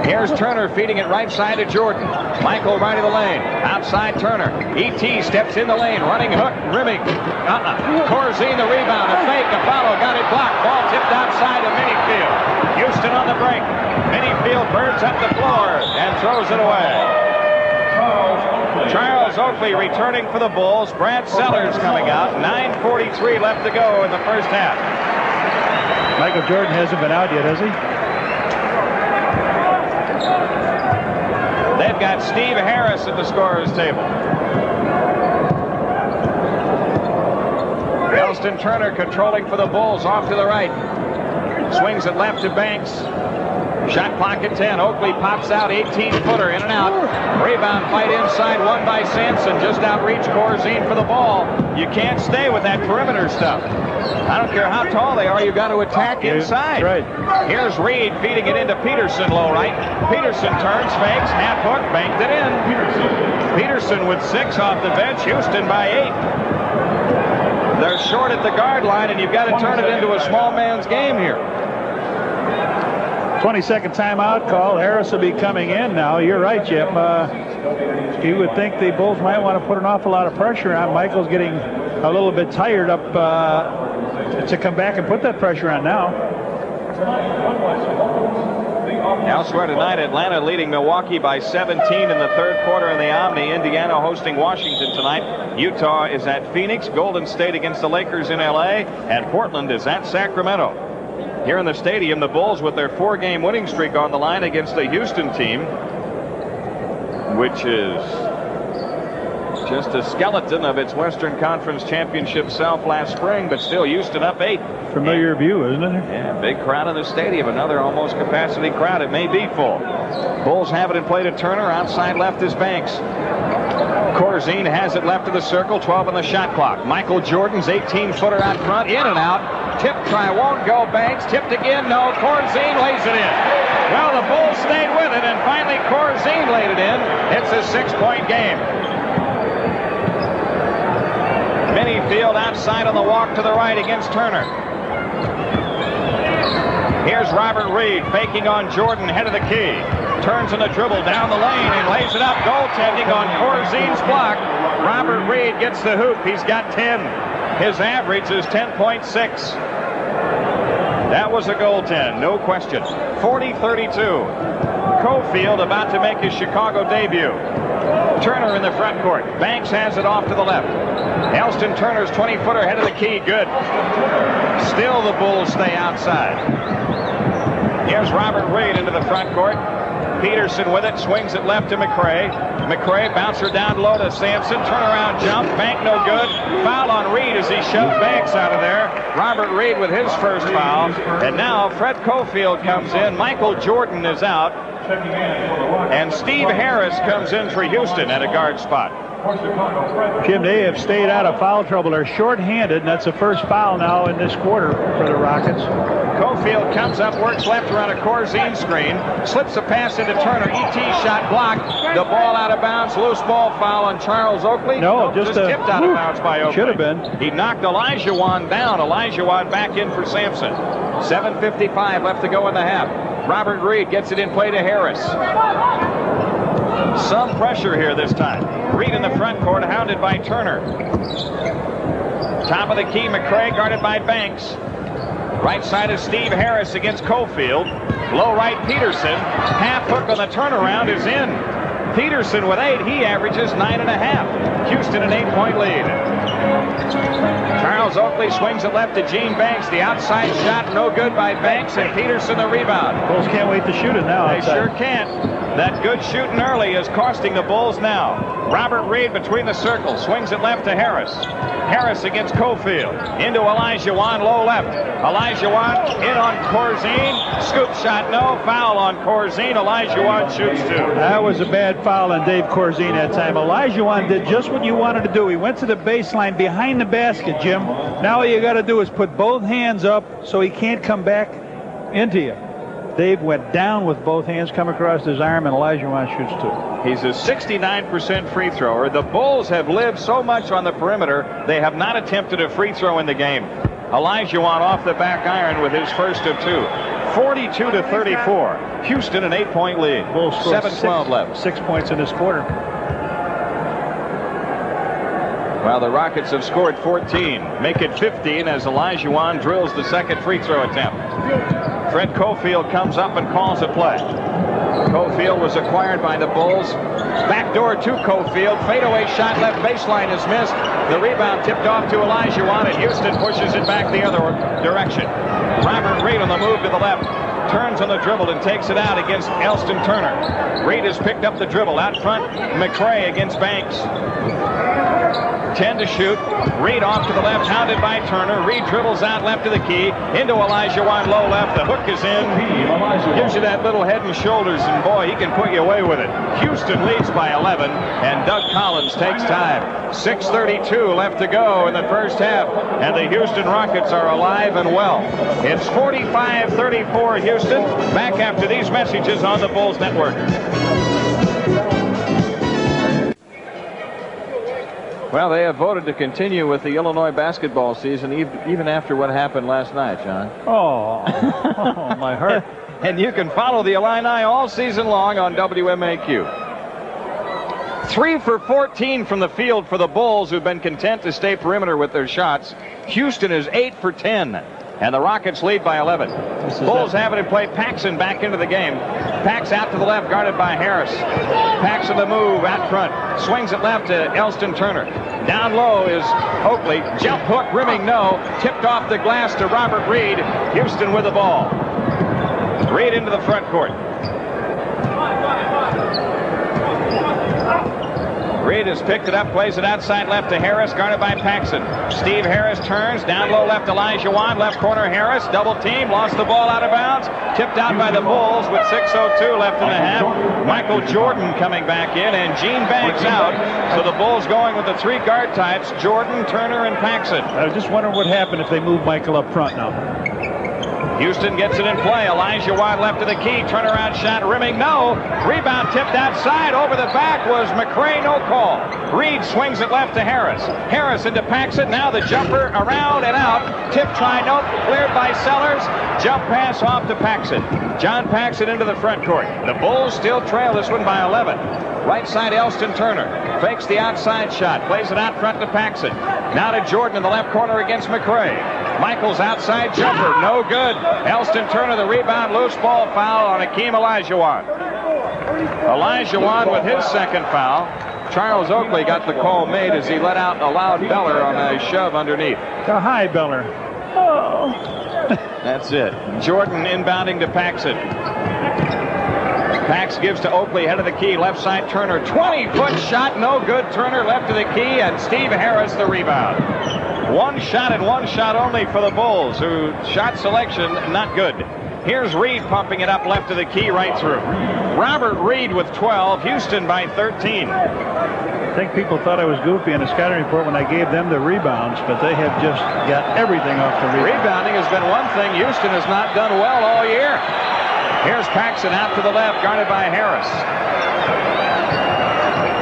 Here's Turner feeding it right side to Jordan. Michael right of the lane. Outside Turner. E.T. steps in the lane. Running hook. Rimming. Corzine the rebound. A fake. A follow. Got it blocked. Ball tipped outside of Minifield. Houston on the break. Minifield burns up the floor and throws it away. Charles Oakley returning for the Bulls. Brad Sellers coming out. 9:43 left to go in the first half. Michael Jordan hasn't been out yet, has he? They've got Steve Harris at the scorer's table. Elston Turner controlling for the Bulls off to the right. Swings it left to Banks. Shot clock at 10. Oakley pops out. 18-footer in and out. Rebound fight inside. Won by Sampson. Just outreach Corzine for the ball. You can't stay with that perimeter stuff. I don't care how tall they are. You've got to attack inside. Right. Here's Reid feeding it into Peterson low right. Peterson turns, fakes, half hook, banked it in. Peterson with 6 off the bench. Houston by 8. They're short at the guard line, and you've got to turn it into a small man's game here. 20-second timeout call. Harris will be coming in now. You're right, Jim. You would think the Bulls might want to put an awful lot of pressure on. Michael's getting a little bit tired up to come back and put that pressure on now. Elsewhere tonight, Atlanta leading Milwaukee by 17 in the third quarter in the Omni. Indiana hosting Washington tonight. Utah is at Phoenix. Golden State against the Lakers in L.A. And Portland is at Sacramento. Here in the stadium, the Bulls with their 4-game winning streak on the line against the Houston team, which is just a skeleton of its Western Conference Championship self last spring, but still Houston up 8. Familiar view, isn't it? Yeah, big crowd in the stadium. Another almost capacity crowd. It may be full. Bulls have it in play to Turner. Outside left is Banks. Corzine has it left of the circle. 12 on the shot clock. Michael Jordan's 18-footer out front. In and out. Tip try won't go. Banks tipped again. No. Corzine lays it in. Well, the Bulls stayed with it, and finally Corzine laid it in. It's a 6-point game. Minifield outside on the walk to the right against Turner. Here's Robert Reid faking on Jordan, head of the key. Turns on the dribble down the lane and lays it up. Goaltending on Corzine's block. Robert Reid gets the hoop. He's got 10. His average is 10.6. That was a goaltend, no question. 40-32. Cofield about to make his Chicago debut. Turner in the front court. Banks has it off to the left. Elston Turner's 20-footer head of the key. Good. Still the Bulls stay outside. Here's Robert Reid into the front court. Peterson with it. Swings it left to McRae. McRae bouncer down low to Sampson. Turnaround jump. Bank no good. Foul on Reid as he shoved Banks out of there. Robert Reid with his first foul. And now Fred Cofield comes in. Michael Jordan is out. And Steve Harris comes in for Houston at a guard spot. Jim, they have stayed out of foul trouble. They're short-handed, and that's the first foul now in this quarter for the Rockets. Cofield comes up, works left around a Corzine screen, slips a pass into Turner. ET shot blocked. The ball out of bounds. Loose ball foul on Charles Oakley. No, just tipped out of bounds by Oakley. Should have been. He knocked Olajuwon down. Olajuwon back in for Sampson. 7:55 left to go in the half. Robert Reid gets it in play to Harris. Some pressure here this time. Reid in the front court, hounded by Turner. Top of the key, McRae guarded by Banks. Right side is Steve Harris against Cofield. Low right, Peterson. Half hook on the turnaround is in. Peterson with 8. He averages 9.5. Houston an 8-point lead. Charles Oakley swings it left to Gene Banks. The outside shot no good by Banks, and Peterson the rebound. Bulls can't wait to shoot it now. They outside. sure can't. That good shooting early is costing the Bulls now. Robert Reid between the circles. Swings it left to Harris. Harris against Cofield. Into Olajuwon, low left. Olajuwon in on Corzine. Scoop shot, no. Foul on Corzine. Olajuwon shoots 2. That was a bad foul on Dave Corzine that time. Olajuwon did just what you wanted to do. He went to the baseline behind the basket, Jim. Now all you got to do is put both hands up so he can't come back into you. Dave went down with both hands, come across his arm, and Olajuwon shoots 2. He's a 69% free thrower. The Bulls have lived so much on the perimeter, they have not attempted a free throw in the game. Olajuwon off the back iron with his first of 2. 42-34. Houston an 8-point lead. Bulls scored 7:12 left. 6 points in this quarter. Well, the Rockets have scored 14. Make it 15 as Olajuwon drills the second free throw attempt. Fred Cofield comes up and calls a play. Cofield was acquired by the Bulls. Backdoor to Cofield. Fadeaway shot left baseline is missed. The rebound tipped off to Olajuwon, and Houston pushes it back the other direction. Robert Reid on the move to the left. Turns on the dribble and takes it out against Elston Turner. Reid has picked up the dribble. Out front, McRae against Banks. 10 to shoot. Reid off to the left, hounded by Turner. Reid dribbles out left to the key. Into Olajuwon, low left. The hook is in. Gives you that little head and shoulders, and boy, he can put you away with it. Houston leads by 11, and Doug Collins takes time. 6:32 left to go in the first half, and the Houston Rockets are alive and well. It's 45-34 Houston. Back after these messages on the Bulls Network. Well, they have voted to continue with the Illinois basketball season even after what happened last night, John. Oh, my heart. And you can follow the Illini all season long on WMAQ. 3 for 14 from the field for the Bulls, who've been content to stay perimeter with their shots. Houston is 8 for 10. And the Rockets lead by 11. Bulls have it in play. Paxson back into the game. Pax out to the left, guarded by Harris. Paxson the move out front. Swings it left to Elston Turner. Down low is Oakley. Jump hook, rimming no. Tipped off the glass to Robert Reid. Houston with the ball. Reid into the front court. Reid has picked it up, plays it outside left to Harris, guarded by Paxson. Steve Harris turns, down low left to Olajuwon, left corner Harris, double team, lost the ball out of bounds, tipped out by the Bulls with 6:02 left in the half. Michael Jordan coming back in, and Gene Banks out. So the Bulls going with the 3 guard types, Jordan, Turner, and Paxson. I was just wondering what happened if they moved Michael up front now. Houston gets it in play. Olajuwon left to the key. Turnaround shot, rimming no. Rebound tipped outside. Over the back was McRae, no call. Reid swings it left to Harris. Harris into Paxson. Now the jumper around and out. Tip try, no. Cleared by Sellers. Jump pass off to Paxson. John Paxson into the front court. The Bulls still trail this one by 11. Right side, Elston Turner. Fakes the outside shot. Plays it out front to Paxson. Now to Jordan in the left corner against McRae. Michael's outside jumper. No good. Elston Turner the rebound. Loose ball foul on Hakeem Olajuwon. Olajuwon with his second foul. Charles Oakley got the call made as he allowed Beller on a shove underneath. Hi, Beller. Oh. That's it. Jordan inbounding to Paxson. Pax gives to Oakley, head of the key, left side Turner. 20-foot shot, no good. Turner left to the key, and Steve Harris the rebound. One shot and one shot only for the Bulls, who shot selection not good. Here's Reid pumping it up left to the key, right through. Robert Reid with 12, Houston by 13. I think people thought I was goofy in the scouting report when I gave them the rebounds, but they have just got everything off the rebound. Rebounding has been one thing Houston has not done well all year. Here's Paxson out to the left, guarded by Harris.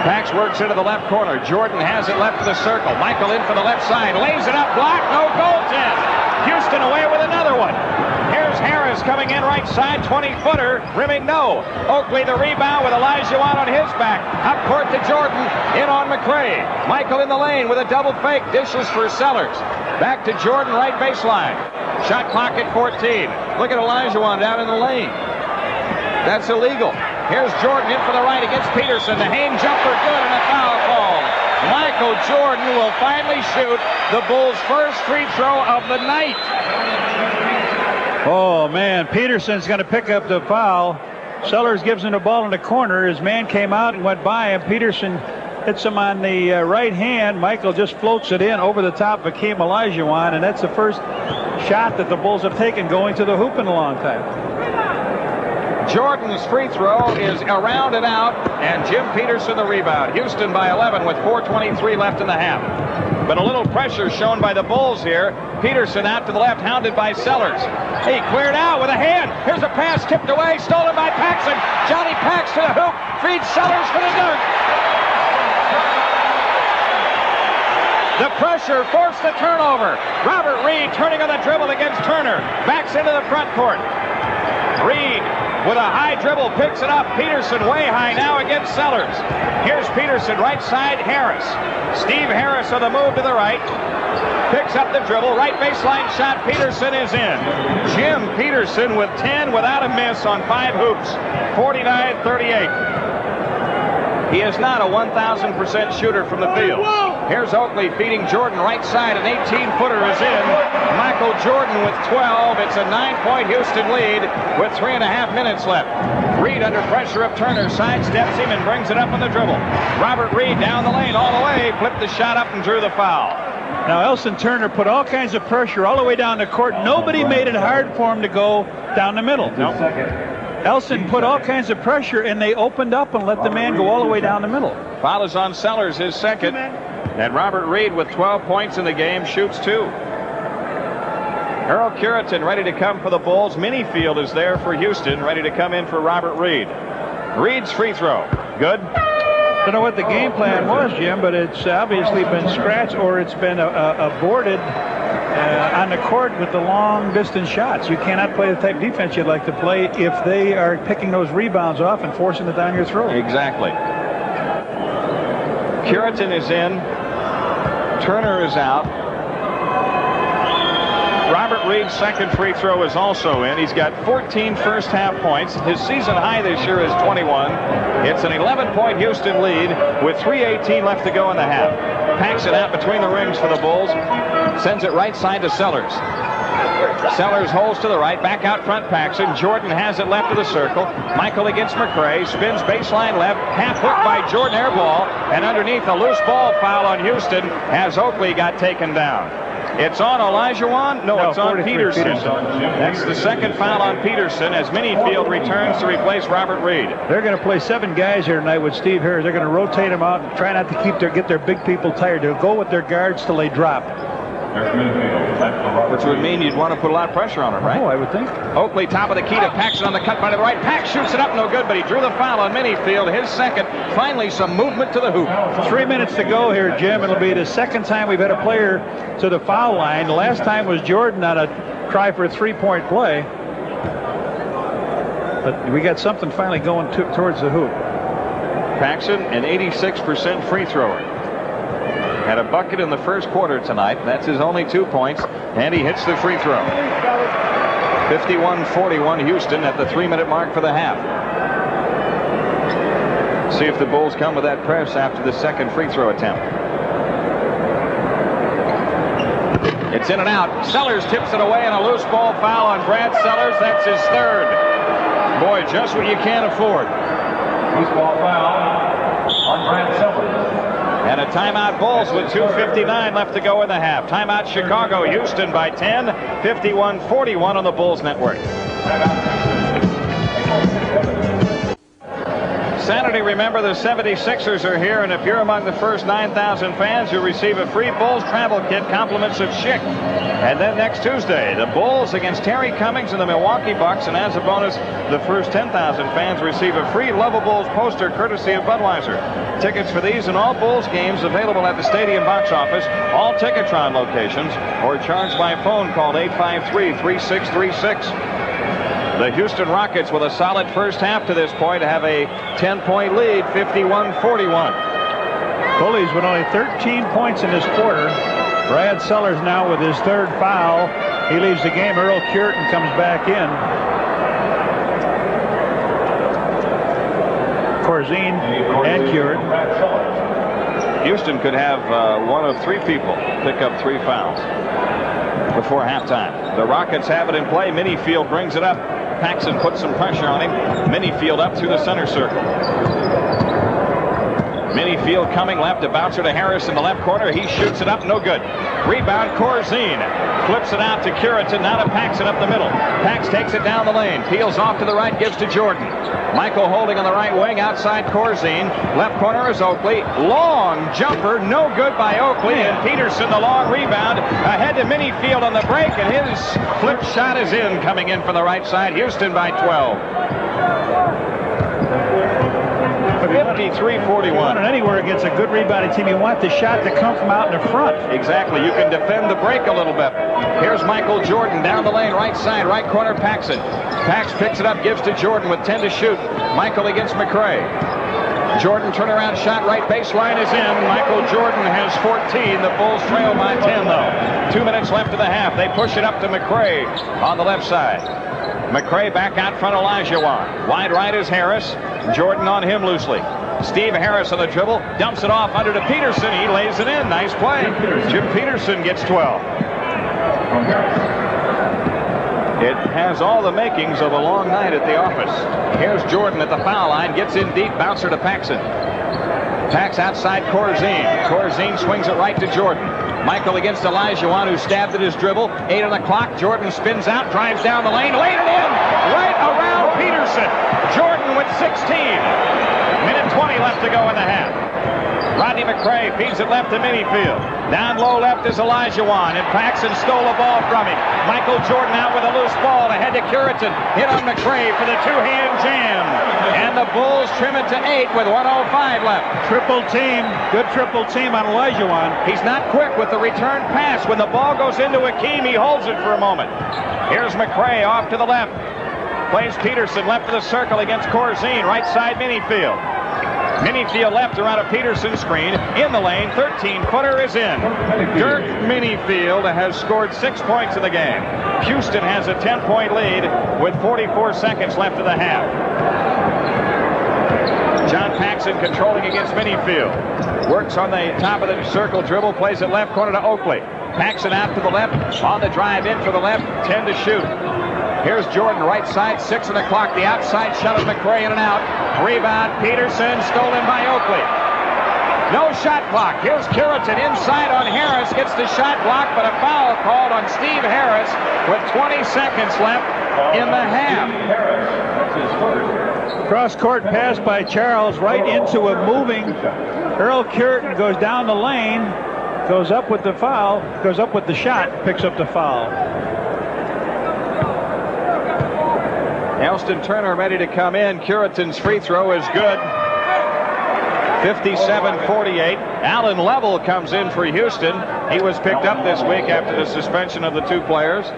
Pax works into the left corner. Jordan has it left to the circle. Michael in for the left side. Lays it up, blocked, no goaltend. Houston away with another one. Here's Harris coming in right side, 20-footer, rimming no. Oakley the rebound with Olajuwon on his back. Up court to Jordan, in on McRae. Michael in the lane with a double fake, dishes for Sellers. Back to Jordan, right baseline. Shot clock at 14. Look at Olajuwon down in the lane. That's illegal. Here's Jordan in for the right against Peterson. The Hain jumper good and a foul call. Michael Jordan will finally shoot the Bulls' first free throw of the night. Oh, man, Peterson's going to pick up the foul. Sellers gives him the ball in the corner. His man came out and went by him. Peterson hits him on the right hand. Michael just floats it in over the top of Hakeem Olajuwon, and that's the first shot that the Bulls have taken going to the hoop in a long time. Jordan's free throw is around and out, and Jim Peterson the rebound. Houston by 11 with 4:23 left in the half. But a little pressure shown by the Bulls here. Peterson out to the left, hounded by Sellers. He cleared out with a hand. Here's a pass tipped away, stolen by Paxson. Johnny Pax to the hoop, feeds Sellers for the dunk. The pressure forced the turnover. Robert Reid turning on the dribble against Turner. Backs into the front court. Reid with a high dribble picks it up. Peterson way high now against Sellers. Here's Peterson, right side, Harris. Steve Harris on the move to the right. Picks up the dribble, right baseline shot. Peterson is in. Jim Peterson with 10 without a miss on 5 hoops. 49-38. He is not a 1,000% shooter from the field. Here's Oakley feeding Jordan right side. An 18-footer is in. Michael Jordan with 12. It's a 9-point Houston lead with 3.5 minutes left. Reid under pressure of Turner. Sidesteps him and brings it up on the dribble. Robert Reid down the lane all the way. Flipped the shot up and drew the foul. Now, Elston Turner put all kinds of pressure all the way down the court. Nobody made it hard for him to go down the middle. Nope. Elston put all kinds of pressure, and they opened up and let the man go all the way down the middle. Foul is on Sellers, his second. And Robert Reid with 12 points in the game shoots 2. Earl Curitan ready to come for the Bulls. Minifield is there for Houston, ready to come in for Robert Reid. Reid's free throw. Good. I don't know what the game plan was, Jim, but it's obviously been scratched or it's been aborted on the court with the long distance shots. You cannot play the type of defense you'd like to play if they are picking those rebounds off and forcing it down your throat. Exactly. Curitin is in. Turner is out. Robert Reid's second free throw is also in. He's got 14 first half points. His season high this year is 21. It's an 11-point Houston lead with 3:18 left to go in the half. Packs it out between the rings for the Bulls. Sends it right side to Sellers. Sellers holds to the right. Back out front Paxson. Jordan has it left of the circle. Michael against McRae. Spins baseline left. Half hook by Jordan, air ball. And underneath, a loose ball foul on Houston as Oakley got taken down. It's on Olajuwon. No, it's on Peterson. That's the second foul on Peterson as Minifield returns to replace Robert Reid. They're going to play 7 guys here tonight with Steve Harris. They're going to rotate them out and try not to get their big people tired. They'll go with their guards till they drop. Which would mean you'd want to put a lot of pressure on him, right? Oh, I would think. Oakley, top of the key to Paxson on the cut by the right. Pax shoots it up, no good, but he drew the foul on Minifield. His second. Finally, some movement to the hoop. 3 minutes to go here, Jim. It'll be the second time we've had a player to the foul line. The last time was Jordan on a try for a three-point play. But we got something finally going towards the hoop. Paxson, an 86% free thrower. Had a bucket in the first quarter tonight. That's his only 2 points, and he hits the free throw. 51-41 Houston at the 3-minute mark for the half. See if the Bulls come with that press after the second free throw attempt. It's in and out. Sellers tips it away, and a loose ball foul on Brad Sellers. That's his third. Boy, just what you can't afford. Loose ball foul on Brad Sellers. And a timeout Bulls with 2:59 left to go in the half. Timeout Chicago. Houston by 10. 51-41 on the Bulls network. Saturday, remember, the 76ers are here, and if you're among the first 9,000 fans, you'll receive a free Bulls travel kit, compliments of Schick. And then next Tuesday, the Bulls against Terry Cummings and the Milwaukee Bucks, and as a bonus, the first 10,000 fans receive a free Love Bulls poster courtesy of Budweiser. Tickets for these and all Bulls games available at the stadium box office, all Ticketron locations, or charged by phone called 853-3636. The Houston Rockets with a solid first half to this point have a 10-point lead, 51-41. Bullies with only 13 points in this quarter. Brad Sellers now with his third foul. He leaves the game. Earl Curitin comes back in. Corzine and Curitin. Houston could have one of 3 people pick up 3 fouls before halftime. The Rockets have it in play. Minifield brings it up. Paxson puts some pressure on him. Minifield up through the center circle. Minifield coming left, a bouncer to Harris in the left corner. He shoots it up, no good. Rebound, Corzine. Flips it out to Curitin, now to Paxson up the middle. Pax takes it down the lane. Peels off to the right, gives to Jordan. Michael holding on the right wing, outside Corzine. Left corner is Oakley. Long jumper, no good by Oakley. And Peterson, the long rebound, ahead to Minifield on the break, and his flip shot is in, coming in from the right side. Houston by 12. 53-41. And anywhere against a good rebounding team, you want the shot to come from out in the front. Exactly. You can defend the break a little bit. Here's Michael Jordan down the lane, right side, right corner, Paxson. Pax picks it up, gives to Jordan with 10 to shoot. Michael against McRae. Jordan turnaround shot, right baseline is in. Michael Jordan has 14. The Bulls trail by 10, though. 2 minutes left of the half. They push it up to McRae on the left side. McRae back out front, Olajuwon. Wide right is Harris. Jordan on him loosely. Steve Harris on the dribble. Dumps it off under to Peterson. He lays it in. Nice play. Jim Peterson gets 12. It has all the makings of a long night at the office. Here's Jordan at the foul line. Gets in deep. Bouncer to Paxson. Pax outside Corzine. Corzine swings it right to Jordan. Michael against Olajuwon, who stabbed at his dribble. 8 on the clock. Jordan spins out, drives down the lane, laid it in, right around Peterson. Jordan with 16. Minute 20 left to go in the half. Rodney McRae feeds it left to Minifield. Down low left is Olajuwon, and Paxson stole the ball from him. Michael Jordan out with a loose ball ahead to Curitan. Hit on McRae for the two-hand jam. And the Bulls trim it to 8 with 1:05 left. Triple team. Good triple team on Olajuwon. He's not quick with the return pass. When the ball goes into Hakeem, he holds it for a moment. Here's McRae off to the left. Plays Peterson left of the circle against Corzine. Right side Minifield. Minifield left around a Peterson screen. In the lane, 13-footer is in. Dirk Minifield has scored 6 points in the game. Houston has a 10-point lead with 44 seconds left of the half. John Paxson controlling against Minifield. Works on the top of the circle dribble. Plays it left corner to Oakley. Paxson out to the left. On the drive in for the left. 10 to shoot. Here's Jordan, right side, 6 on the clock. The outside shot of McRae in and out. Rebound, Peterson, stolen by Oakley. No shot clock. Here's Curitan inside on Harris. Gets the shot blocked, but a foul called on Steve Harris with 20 seconds left in the half. Cross-court pass by Charles right into a moving Earl Curitan. Goes down the lane, goes up with the foul, goes up with the shot, picks up the foul. Elston Turner ready to come in. Curitan's free throw is good. 57-48. Alan Level comes in for Houston. He was picked up this week after the suspension of the two players.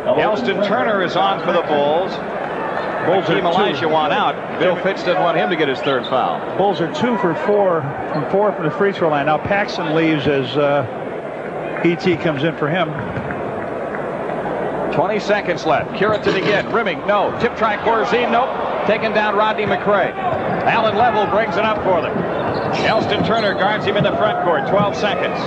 Elston Turner is on for the Bulls. Hakeem Olajuwon out. Bill Fitch doesn't want him to get his third foul. Bulls are 2 for 4 from 4 from the free throw line. Now Paxson leaves as E.T. comes in for him. 20 seconds left. Curitan again. Rimming. No. Tip try Corzine. Nope. Taking down Rodney McRae. Alan Level brings it up for them. Elston Turner guards him in the front court. 12 seconds.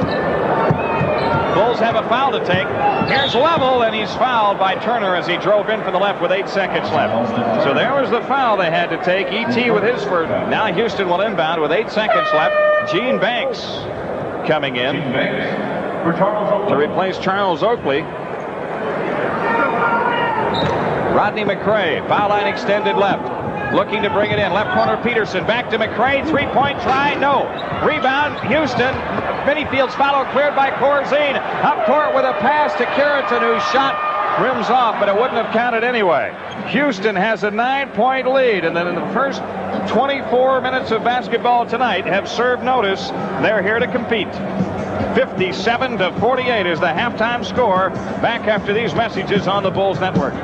Bulls have a foul to take. Here's Level, and he's fouled by Turner as he drove in from the left with 8 seconds left. So there was the foul they had to take. E.T. with his first. Now Houston will inbound with 8 seconds left. Gene Banks coming in to replace Charles Oakley. Rodney McRae, foul line extended left. Looking to bring it in. Left corner Peterson. Back to McRae. Three-point try. No. Rebound. Houston. Minifield's foul cleared by Corzine. Up court with a pass to Curitan, whose shot rims off, but it wouldn't have counted anyway. Houston has a 9-point lead, and then in the first 24 minutes of basketball tonight have served notice. They're here to compete. 57-48 is the halftime score. Back after these messages on the Bulls Network.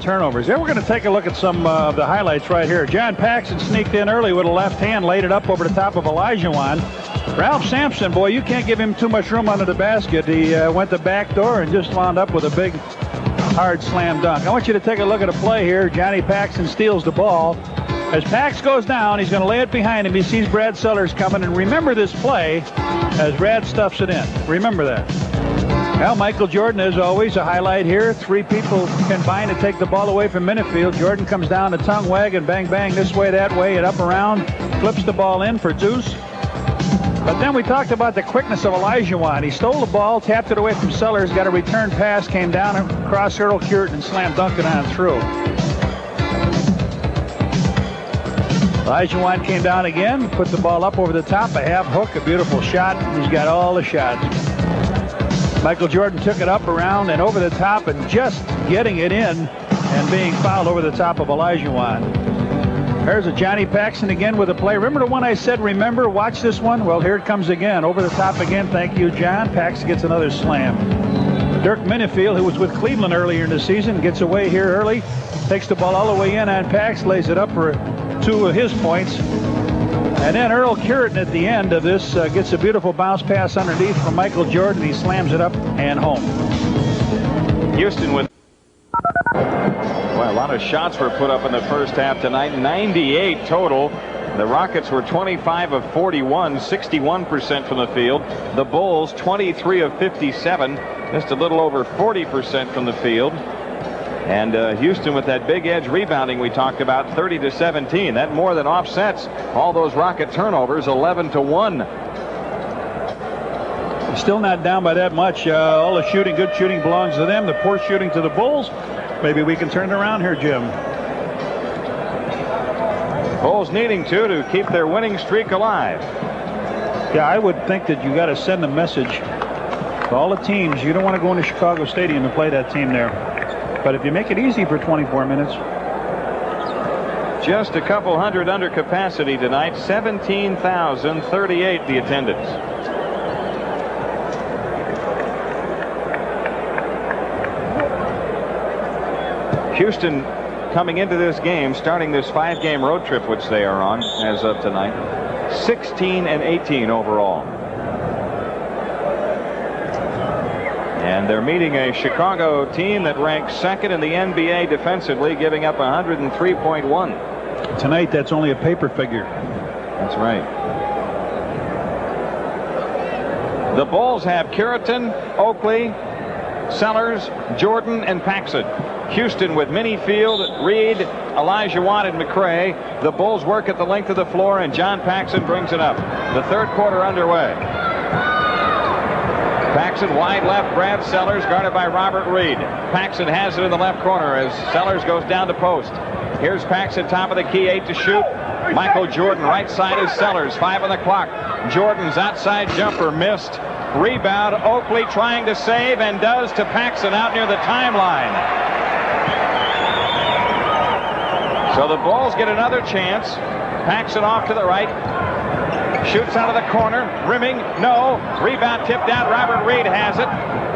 Turnovers. Then we're going to take a look at some of the highlights right here. John Paxson sneaked in early with a left hand, laid it up over the top of Olajuwon. Ralph Sampson, boy, you can't give him too much room under the basket. He went the back door and just wound up with a big, hard slam dunk. I want you to take a look at a play here. Johnny Paxson steals the ball. As Pax goes down, he's going to lay it behind him. He sees Brad Sellers coming, and remember this play as Brad stuffs it in. Remember that. Well, Michael Jordan, as always, a highlight here. 3 people combine to take the ball away from Minifield. Jordan comes down the tongue wagon, bang, bang, this way, that way, and up around, flips the ball in for deuce. But then we talked about the quickness of Olajuwon. He stole the ball, tapped it away from Sellers, got a return pass, came down across Earl Curitan and slam dunked it on through. Olajuwon came down again, put the ball up over the top, a half hook, a beautiful shot. He's got all the shots. Michael Jordan took it up around and over the top and just getting it in and being fouled over the top of Olajuwon. There's a Johnny Paxson again with a play. Remember the one I said, remember, watch this one? Well, here it comes again. Over the top again. Thank you, John. Paxson gets another slam. Dirk Minifield, who was with Cleveland earlier in the season, gets away here early. Takes the ball all the way in on Pax, lays it up for 2 of his points. And then Earl Curitan at the end of this gets a beautiful bounce pass underneath from Michael Jordan. He slams it up and home. Houston with... Well, a lot of shots were put up in the first half tonight. 98 total. The Rockets were 25 of 41, 61% from the field. The Bulls 23 of 57, just a little over 40% from the field. And Houston with that big edge rebounding we talked about, 30-17. That more than offsets all those Rocket turnovers, 11-1. Still not down by that much. All the shooting, good shooting belongs to them. The poor shooting to the Bulls. Maybe we can turn it around here, Jim. Bulls needing to keep their winning streak alive. Yeah, I would think that you got to send a message to all the teams. You don't want to go into Chicago Stadium and play that team there. But if you make it easy for 24 minutes. Just a couple hundred under capacity tonight. 17,038 the attendance. Houston coming into this game, starting this 5-game road trip which they are on as of tonight, 16-18 overall. And they're meeting a Chicago team that ranks second in the NBA defensively, giving up 103.1. Tonight, that's only a paper figure. That's right. The Bulls have Curitin, Oakley, Sellers, Jordan, and Paxson. Houston with Minifield, Reid, Olajuwon, and McRae. The Bulls work at the length of the floor, and John Paxson brings it up. The third quarter underway. Paxson wide left, grabs Sellers, guarded by Robert Reid. Paxson has it in the left corner as Sellers goes down to post. Here's Paxson, top of the key, 8 to shoot. Michael Jordan, right side is Sellers, 5 on the clock. Jordan's outside jumper missed. Rebound, Oakley trying to save, and does to Paxson out near the timeline. So the Bulls get another chance. Paxson off to the right. Shoots out of the corner. Rimming, no. Rebound tipped out. Robert Reid has it.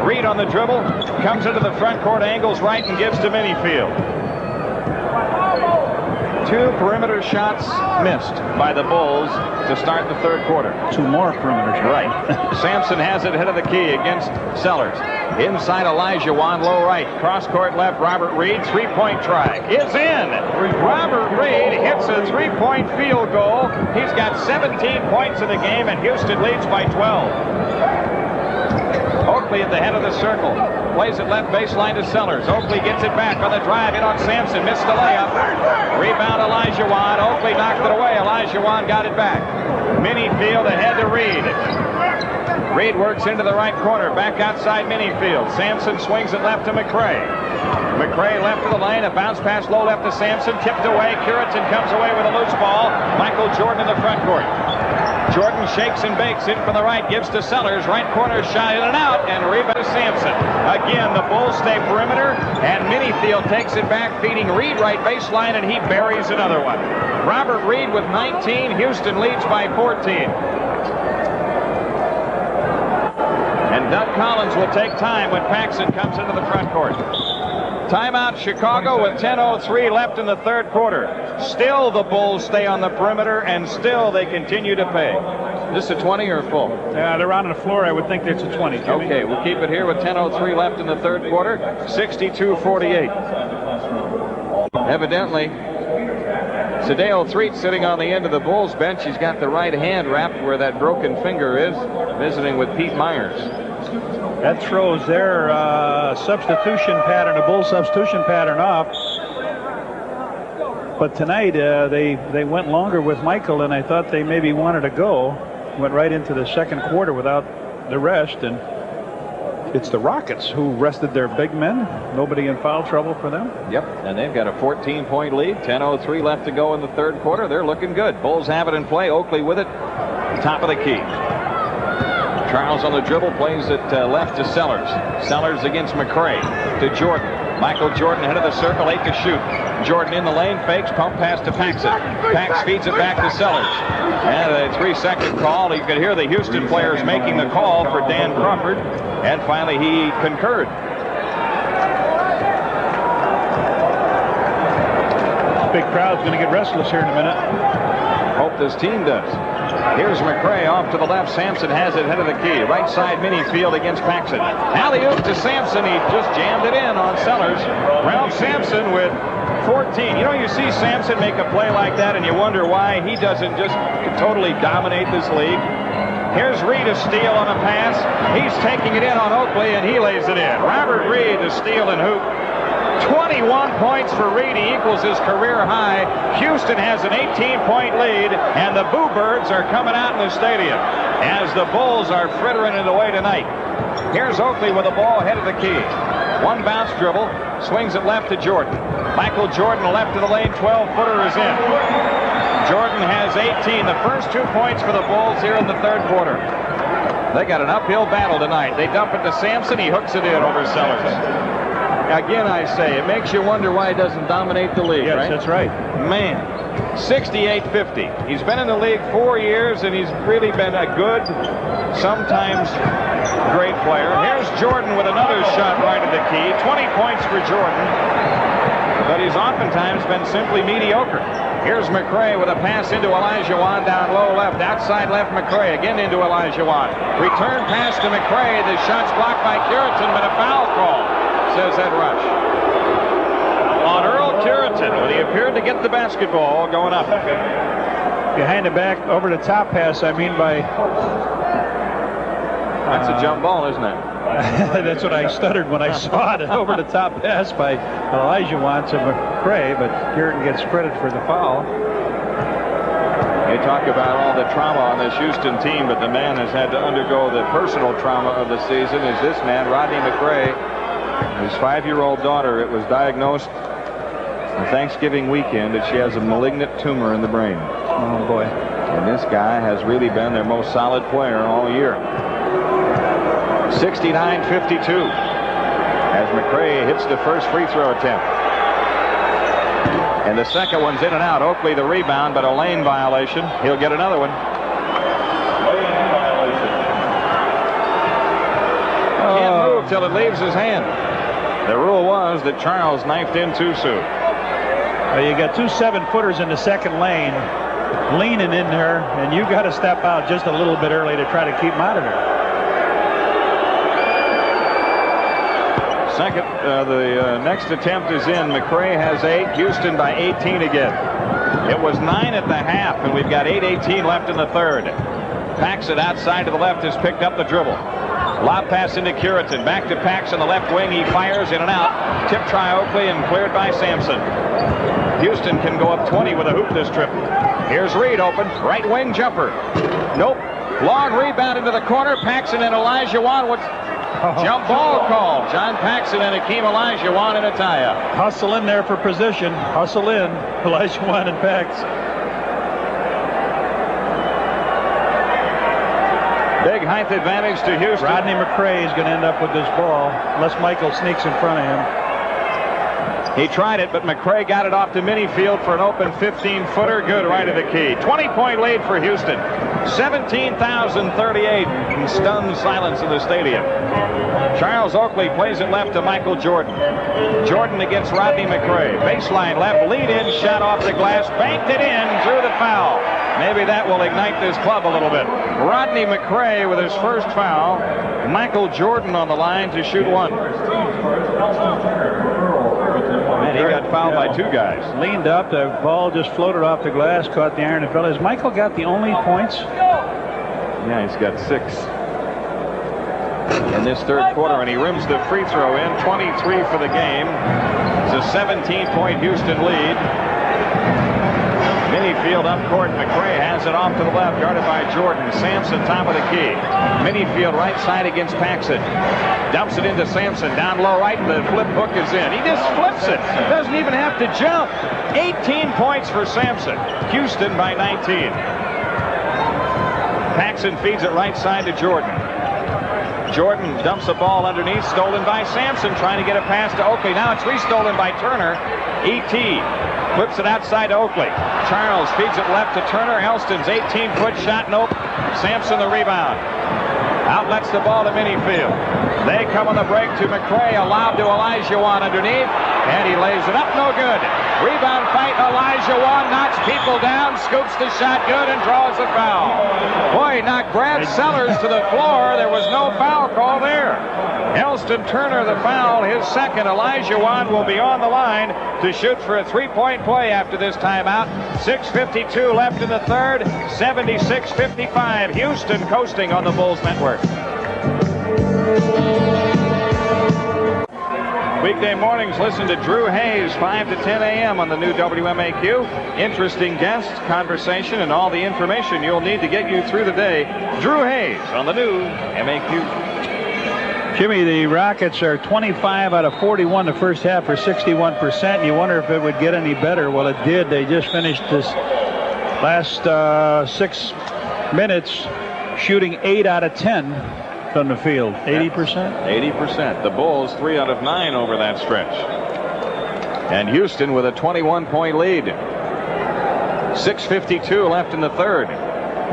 Reid on the dribble. Comes into the front court, angles right, and gives to Minifield. 2 perimeter shots missed by the Bulls to start the third quarter. 2 more perimeter shots. Right. Sampson has it head of the key against Sellers. Inside Olajuwon, low right. Cross court left, Robert Reid. 3-point try. Is in. Robert Reid hits a 3-point field goal. He's got 17 points in the game, and Houston leads by 12. Oakley at the head of the circle. Plays it left baseline to Sellers. Oakley gets it back on the drive in on Sampson. Missed the layup. Rebound Olajuwon. Oakley knocked it away. Olajuwon got it back. Minifield ahead to Reid. Reid works into the right corner. Back outside Minifield. Sampson swings it left to McRae. McRae left to the lane. A bounce pass low left to Sampson. Tipped away. Curitin comes away with a loose ball. Michael Jordan in the front court. Jordan shakes and bakes in from the right, gives to Sellers, right corner shot in and out, and rebound to Sampson. Again, the Bulls stay perimeter, and Minifield takes it back, feeding Reid right baseline, and he buries another one. Robert Reid with 19, Houston leads by 14. And Doug Collins will take time when Paxson comes into the front court. Timeout Chicago with 10:03 left in the third quarter. Still the Bulls stay on the perimeter, and still they continue to pay. This a 20 or a full? Yeah, they're on the floor. I would think it's a 20. Jimmy. Okay, we'll keep it here with 10:03 left in the third quarter. 62-48. Evidently, Sadeo Threet sitting on the end of the Bulls bench. He's got the right hand wrapped where that broken finger is, visiting with Pete Myers. That throws their substitution pattern, a Bull substitution pattern off. But tonight they went longer with Michael, and I thought they maybe wanted to go. Went right into the second quarter without the rest, and it's the Rockets who rested their big men. Nobody in foul trouble for them. Yep, and they've got a 14-point lead. 10:03 left to go in the third quarter. They're looking good. Bulls have it in play. Oakley with it. Top of the key. Charles on the dribble, plays it left to Sellers. Sellers against McRae to Jordan. Michael Jordan head of the circle, 8 to shoot. Jordan in the lane, fakes, pump pass to Paxson. Pax feeds it back to Sellers. And a 3-second call. You could hear the Houston players making the call for Dan Crawford. And finally he concurred. This big crowd's going to get restless here in a minute. Hope this team does. Here's McRae off to the left. Sampson has it head of the key. Right side Minifield against Paxson. Alley-oop to Sampson. He just jammed it in on Sellers. Ralph Sampson with 14. You know, you see Sampson make a play like that and you wonder why he doesn't just totally dominate this league. Here's Reid to steal on a pass. He's taking it in on Oakley and he lays it in. Robert Reid to steal and hoop. 21 points for Reid. He equals his career high. Houston has an 18-point lead, and the Boo Birds are coming out in the stadium as the Bulls are frittering it away tonight. Here's Oakley with the ball head of the key. One bounce dribble, swings it left to Jordan. Michael Jordan left to the lane, 12-footer is in. Jordan has 18. The first 2 points for the Bulls here in the third quarter. They got an uphill battle tonight. They dump it to Sampson. He hooks it in over Sellers. Again, I say, it makes you wonder why he doesn't dominate the league, yes, right? That's right. Man, 68-50. He's been in the league 4 years, and he's really been a good, sometimes great player. Here's Jordan with another shot right at the key. 20 points for Jordan. But he's oftentimes been simply mediocre. Here's McRae with a pass into Olajuwon down low left. Outside left McRae again into Olajuwon. Return pass to McRae. The shot's blocked by Curitan, but a foul call, says Ed Rush. On Earl Curitan when he appeared to get the basketball going up. Behind the back, over the top pass, I mean by... That's a jump ball, isn't it? That's what I stuttered when I saw it. Over the top pass by Olajuwon to McRae, but Curitan gets credit for the foul. They talk about all the trauma on this Houston team, but the man has had to undergo the personal trauma of the season is this man, Rodney McRae. His 5-year-old daughter, it was diagnosed on Thanksgiving weekend that she has a malignant tumor in the brain. Oh, boy. And this guy has really been their most solid player all year. 69-52 as McRae hits the first free throw attempt. And the second one's in and out. Oakley the rebound, but a lane violation. He'll get another one. Can't move till it leaves his hand. The rule was that Charles knifed in too soon. Well, you got 2 7-footers in the second lane leaning in there, and you got to step out just a little bit early to try to keep him out of there. Second, the next attempt is in. McRae has 8. Houston by 18 again. It was 9 at the half, and we've got 8:18 left in the third. Paxson outside to the left has picked up the dribble. Lob pass into Curitan. Back to Pax on the left wing. He fires in and out. Tip try Oakley and cleared by Sampson. Houston can go up 20 with a hoop this trip. Here's Reid open. Right wing jumper. Nope. Long rebound into the corner. Paxson and Olajuwon. Jump ball called. John Paxson and Hakeem Olajuwon in a tie-up. Hustle in there for position. Hustle in. Olajuwon and Pax. Big height advantage to Houston. Rodney McRae is going to end up with this ball unless Michael sneaks in front of him. He tried it, but McRae got it off to Minifield for an open 15-footer. Good right of the key. 20-point lead for Houston. 17,038 in stunned silence in the stadium. Charles Oakley plays it left to Michael Jordan. Jordan against Rodney McRae. Baseline left, lead in, shot off the glass, banked it in, drew the foul. Maybe that will ignite this club a little bit. Rodney McRae with his first foul. Michael Jordan on the line to shoot one. Man, he got fouled by 2 guys. Leaned up, the ball just floated off the glass, caught the iron and fell. Has Michael got the only points? Yeah, he's got 6 in this third quarter, and he rims the free throw in. 23 for the game. It's a 17-point Houston lead. Minifield up court. McRae has it off to the left, guarded by Jordan. Sampson top of the key. Minifield right side against Paxson. Dumps it into Sampson. Down low right, and the flip hook is in. He just flips it. Doesn't even have to jump. 18 points for Sampson. Houston by 19. Paxson feeds it right side to Jordan. Jordan dumps the ball underneath, stolen by Sampson, trying to get a pass to Oakley. Now it's restolen by Turner. E.T. flips it outside to Oakley. Charles feeds it left to Turner. Elston's 18-foot shot, nope. Sampson the rebound. Outlets the ball to Minifield. They come on the break to McRae. A lob to Olajuwon underneath, and he lays it up, no good. Rebound fight. Olajuwon knocks people down, scoops the shot good, and draws the foul. Boy, knocked Brad Sellers to the floor. There was no foul call there. Elston Turner the foul, his second. Olajuwon will be on the line to shoot for a 3-point play after this timeout. 6:52 left in the third. 76-55. Houston coasting on the Bulls Network. Weekday mornings, listen to Drew Hayes, 5 to 10 a.m. on the new WMAQ. Interesting guests, conversation, and all the information you'll need to get you through the day. Drew Hayes on the new MAQ. Jimmy, the Rockets are 25 out of 41 the first half for 61%. You wonder if it would get any better. Well, it did. They just finished this Last 6 minutes, shooting 8 out of 10 from the field. 80%? 80%. The Bulls 3 out of 9 over that stretch. And Houston with a 21-point lead. 6:52 left in the third.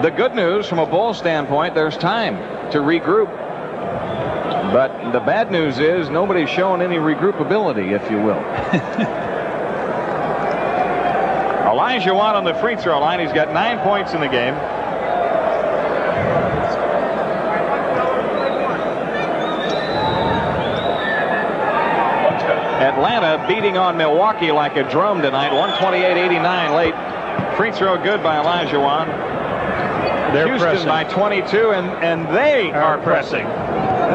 The good news from a Bulls standpoint, there's time to regroup. But the bad news is nobody's showing any regroupability, if you will. Olajuwon on the free throw line. He's got 9 points in the game. Atlanta beating on Milwaukee like a drum tonight. 128-89 late. Free throw good by Olajuwon. They're Houston pressing by 22, and they are pressing.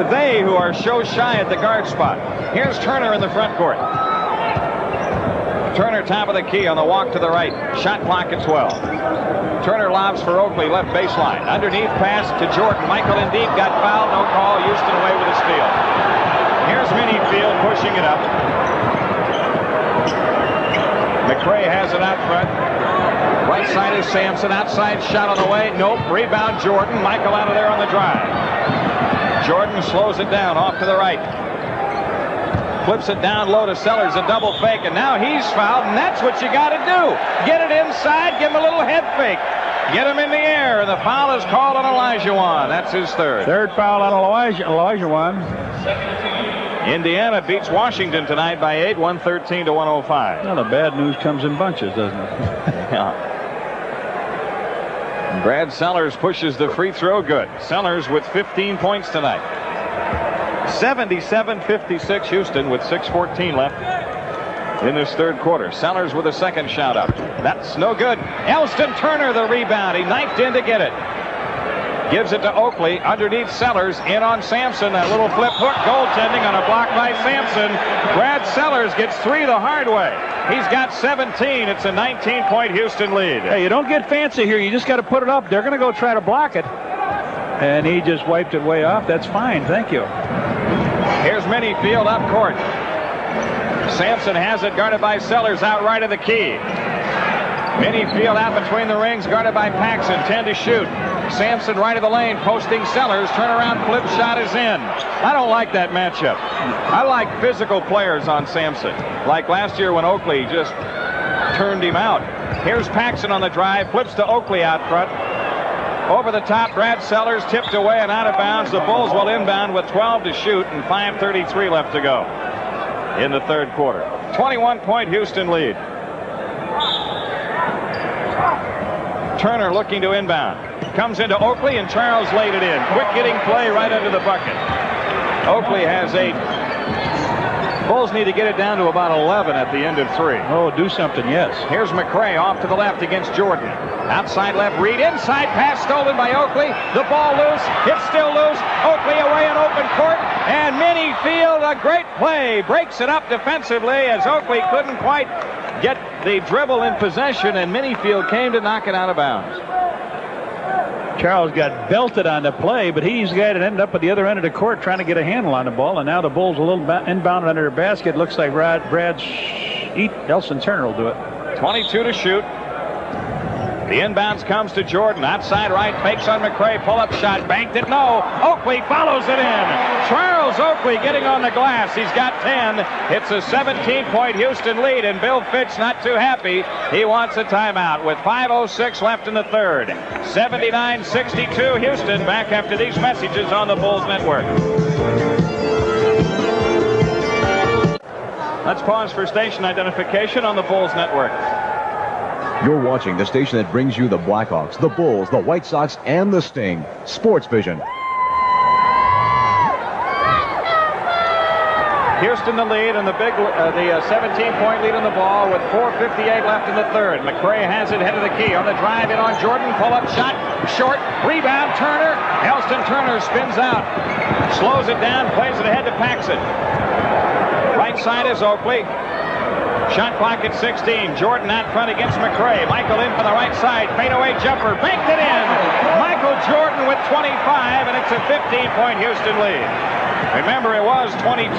They who are so shy at the guard spot. Here's Turner in the front court. Turner top of the key on the walk to the right. Shot clock at 12. Turner lobs for Oakley, left baseline. Underneath pass to Jordan. Michael Indeed got fouled. No call. Houston away with a steal. Here's Minifield pushing it up. McRae has it out front. Right side is Sampson. Outside shot on the way. Nope. Rebound Jordan. Michael out of there on the drive. Jordan slows it down off to the right. Flips it down low to Sellers. A double fake. And now he's fouled. And that's what you got to do. Get it inside. Give him a little head fake. Get him in the air. And the foul is called on Olajuwon. That's his third. Third foul on Olajuwon. Indiana beats Washington tonight by 8, 113-105. Well, the bad news comes in bunches, doesn't it? Yeah. Brad Sellers pushes the free throw good. Sellers with 15 points tonight. 77-56 Houston with 6:14 left in this third quarter. Sellers with a second shot up. That's no good. Elston Turner the rebound. He knifed in to get it. Gives it to Oakley. Underneath Sellers. In on Sampson. That little flip hook. Goaltending on a block by Sampson. Brad Sellers gets 3 the hard way. He's got 17. It's a 19-point Houston lead. Hey, you don't get fancy here. You just got to put it up. They're going to go try to block it. And he just wiped it way off. That's fine. Thank you. Here's Minifield up court. Sampson has it, guarded by Sellers out right of the key. Minifield out between the rings, guarded by Paxson. 10 to shoot. Sampson right of the lane, posting Sellers. Turnaround flip shot is in. I don't like that matchup. I like physical players on Sampson. Like last year when Oakley just turned him out. Here's Paxson on the drive, flips to Oakley out front. Over the top, Brad Sellers tipped away and out of bounds. The Bulls will inbound with 12 to shoot and 5:33 left to go in the third quarter. 21-point Houston lead. Turner looking to inbound. Comes into Oakley, and Charles laid it in. Quick hitting play right under the bucket. Oakley has 8. Bulls need to get it down to about 11 at the end of 3. Oh, do something, yes. Here's McRae off to the left against Jordan. Outside left, Reid. Inside pass stolen by Oakley. The ball loose. It's still loose. Oakley away in open court. And Minifield, a great play. Breaks it up defensively as Oakley couldn't quite get the dribble in possession, and Minifield came to knock it out of bounds. Charles got belted on the play, but he's the guy that ended up at the other end of the court trying to get a handle on the ball, and now the Bulls a little inbounded under their basket. Looks like Elston Turner will do it. 22 to shoot. The inbounds comes to Jordan. Outside right, fakes on McRae. Pull-up shot, banked it. No. Oakley follows it in. Charles Oakley getting on the glass. He's got 10. It's a 17-point Houston lead, and Bill Fitch not too happy. He wants a timeout with 5:06 left in the third. 79-62 Houston. Back after these messages on the Bulls Network. Let's pause for station identification on the Bulls Network. You're watching the station that brings you the Blackhawks, the Bulls, the White Sox, and the Sting. Sports Vision. Houston the lead, and the 17-point lead on the ball with 4:58 left in the third. McRae has it, head of the key on the drive in on Jordan. Pull-up shot, short, rebound, Turner. Elston Turner spins out, slows it down, plays it ahead to Paxson. Right side is Oakley. Shot clock at 16. Jordan out front against McRae. Michael in from the right side. Fadeaway jumper. Banked it in. Michael Jordan with 25, and it's a 15-point Houston lead. Remember, it was 22.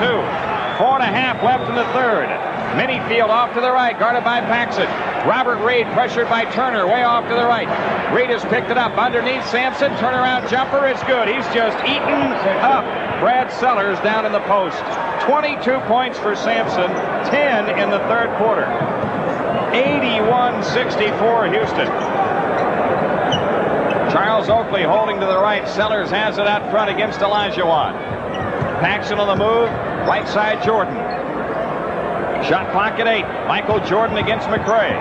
4.5 left in the third. Minifield off to the right, guarded by Paxson. Robert Reid pressured by Turner, way off to the right. Reid has picked it up underneath Sampson. Turnaround jumper is good. He's just eaten up Brad Sellers down in the post. 22 points for Sampson, 10 in the third quarter. 81-64 Houston. Charles Oakley holding to the right. Sellers has it out front against Olajuwon. Paxson on the move. Right side Jordan. Shot clock at 8. Michael Jordan against McRae.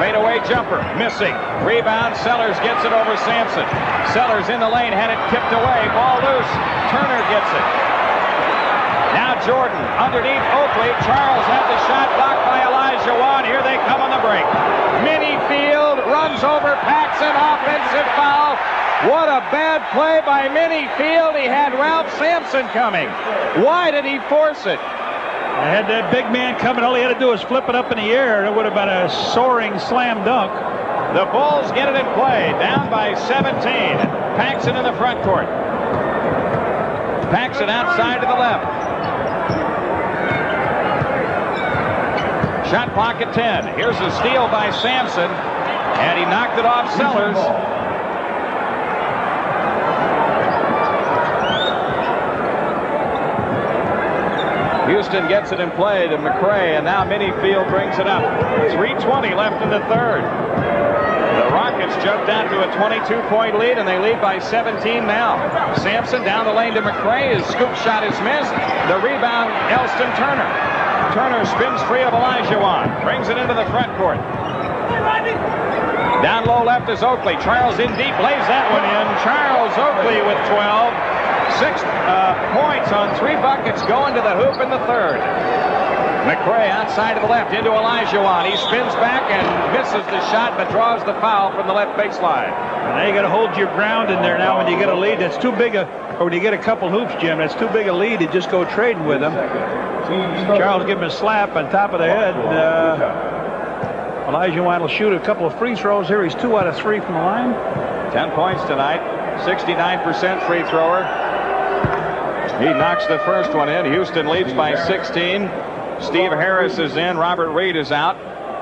Fadeaway jumper. Missing. Rebound. Sellers gets it over Sampson. Sellers in the lane. Had it tipped away. Ball loose. Turner gets it. Now Jordan underneath Oakley. Charles had the shot blocked by Olajuwon. Here they come on the break. Minifield runs over Paxson. Offensive foul. What a bad play by Minifield. He had Ralph Sampson coming. Why did he force it? I had that big man coming. All he had to do was flip it up in the air, and it would have been a soaring slam dunk. The Bulls get it in play. Down by 17. Paxson in the front court. Paxson outside to the left. Shot clock at 10. Here's a steal by Sampson, and he knocked it off Sellers. Houston gets it in play to McRae, and now Minifield brings it up. 3:20 left in the third. The Rockets jumped down to a 22-point lead, and they lead by 17 now. Sampson down the lane to McRae. His scoop shot is missed. The rebound, Elston Turner. Turner spins free of Olajuwon. Brings it into the front court. Down low left is Oakley. Charles in deep, lays that one in. Charles Oakley with 12. 6 points on 3 buckets going to the hoop in the third. McRae outside to the left into Olajuwon. He spins back and misses the shot, but draws the foul from the left baseline. Now you got to hold your ground in there now when you get a lead. That's too big or when you get a couple hoops, Jim, that's too big a lead to just go trading with him. Charles give him a slap on top of the head. Olajuwon will shoot a couple of free throws here. He's 2 out of 3 from the line. 10 points tonight. 69% free thrower. He knocks the first one in. Houston leads by 16. Steve Harris is in. Robert Reid is out.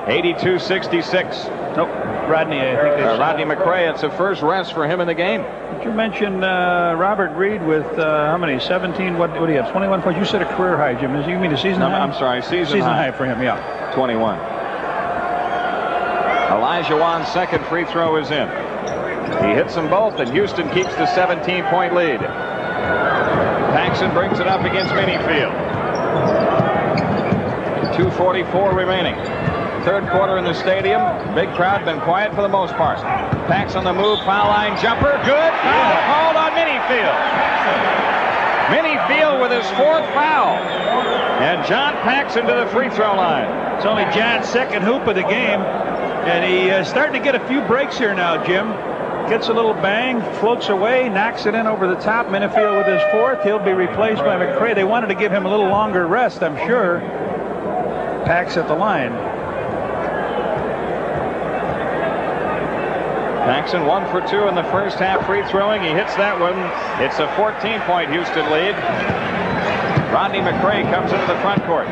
82-66. Nope. Rodney, I think. Rodney McRae. It's the first rest for him in the game. Did you mention Robert Reid with how many? 17? What do you have? 21 points. You said a career high, Jim. You mean a season high? I'm sorry. Season high for him. Yeah. 21. Olajuwon's second free throw is in. He hits them both, and Houston keeps the 17-point lead. Paxson brings it up against Minifield. 2:44 remaining. Third quarter in the stadium. Big crowd, been quiet for the most part. Pax on the move, foul line jumper. Good. Foul called on Minifield. Minifield with his 4th foul. And John Paxson to the free throw line. It's only John's second hoop of the game. And he's starting to get a few breaks here now, Jim. Gets a little bang, floats away, knocks it in over the top. Minifield with his 4th. He'll be replaced by McRae. They wanted to give him a little longer rest, I'm sure. Pax at the line. Paxson 1 for 2 in the first half free throwing. He hits that one. It's a 14-point Houston lead. Rodney McRae comes into the front court.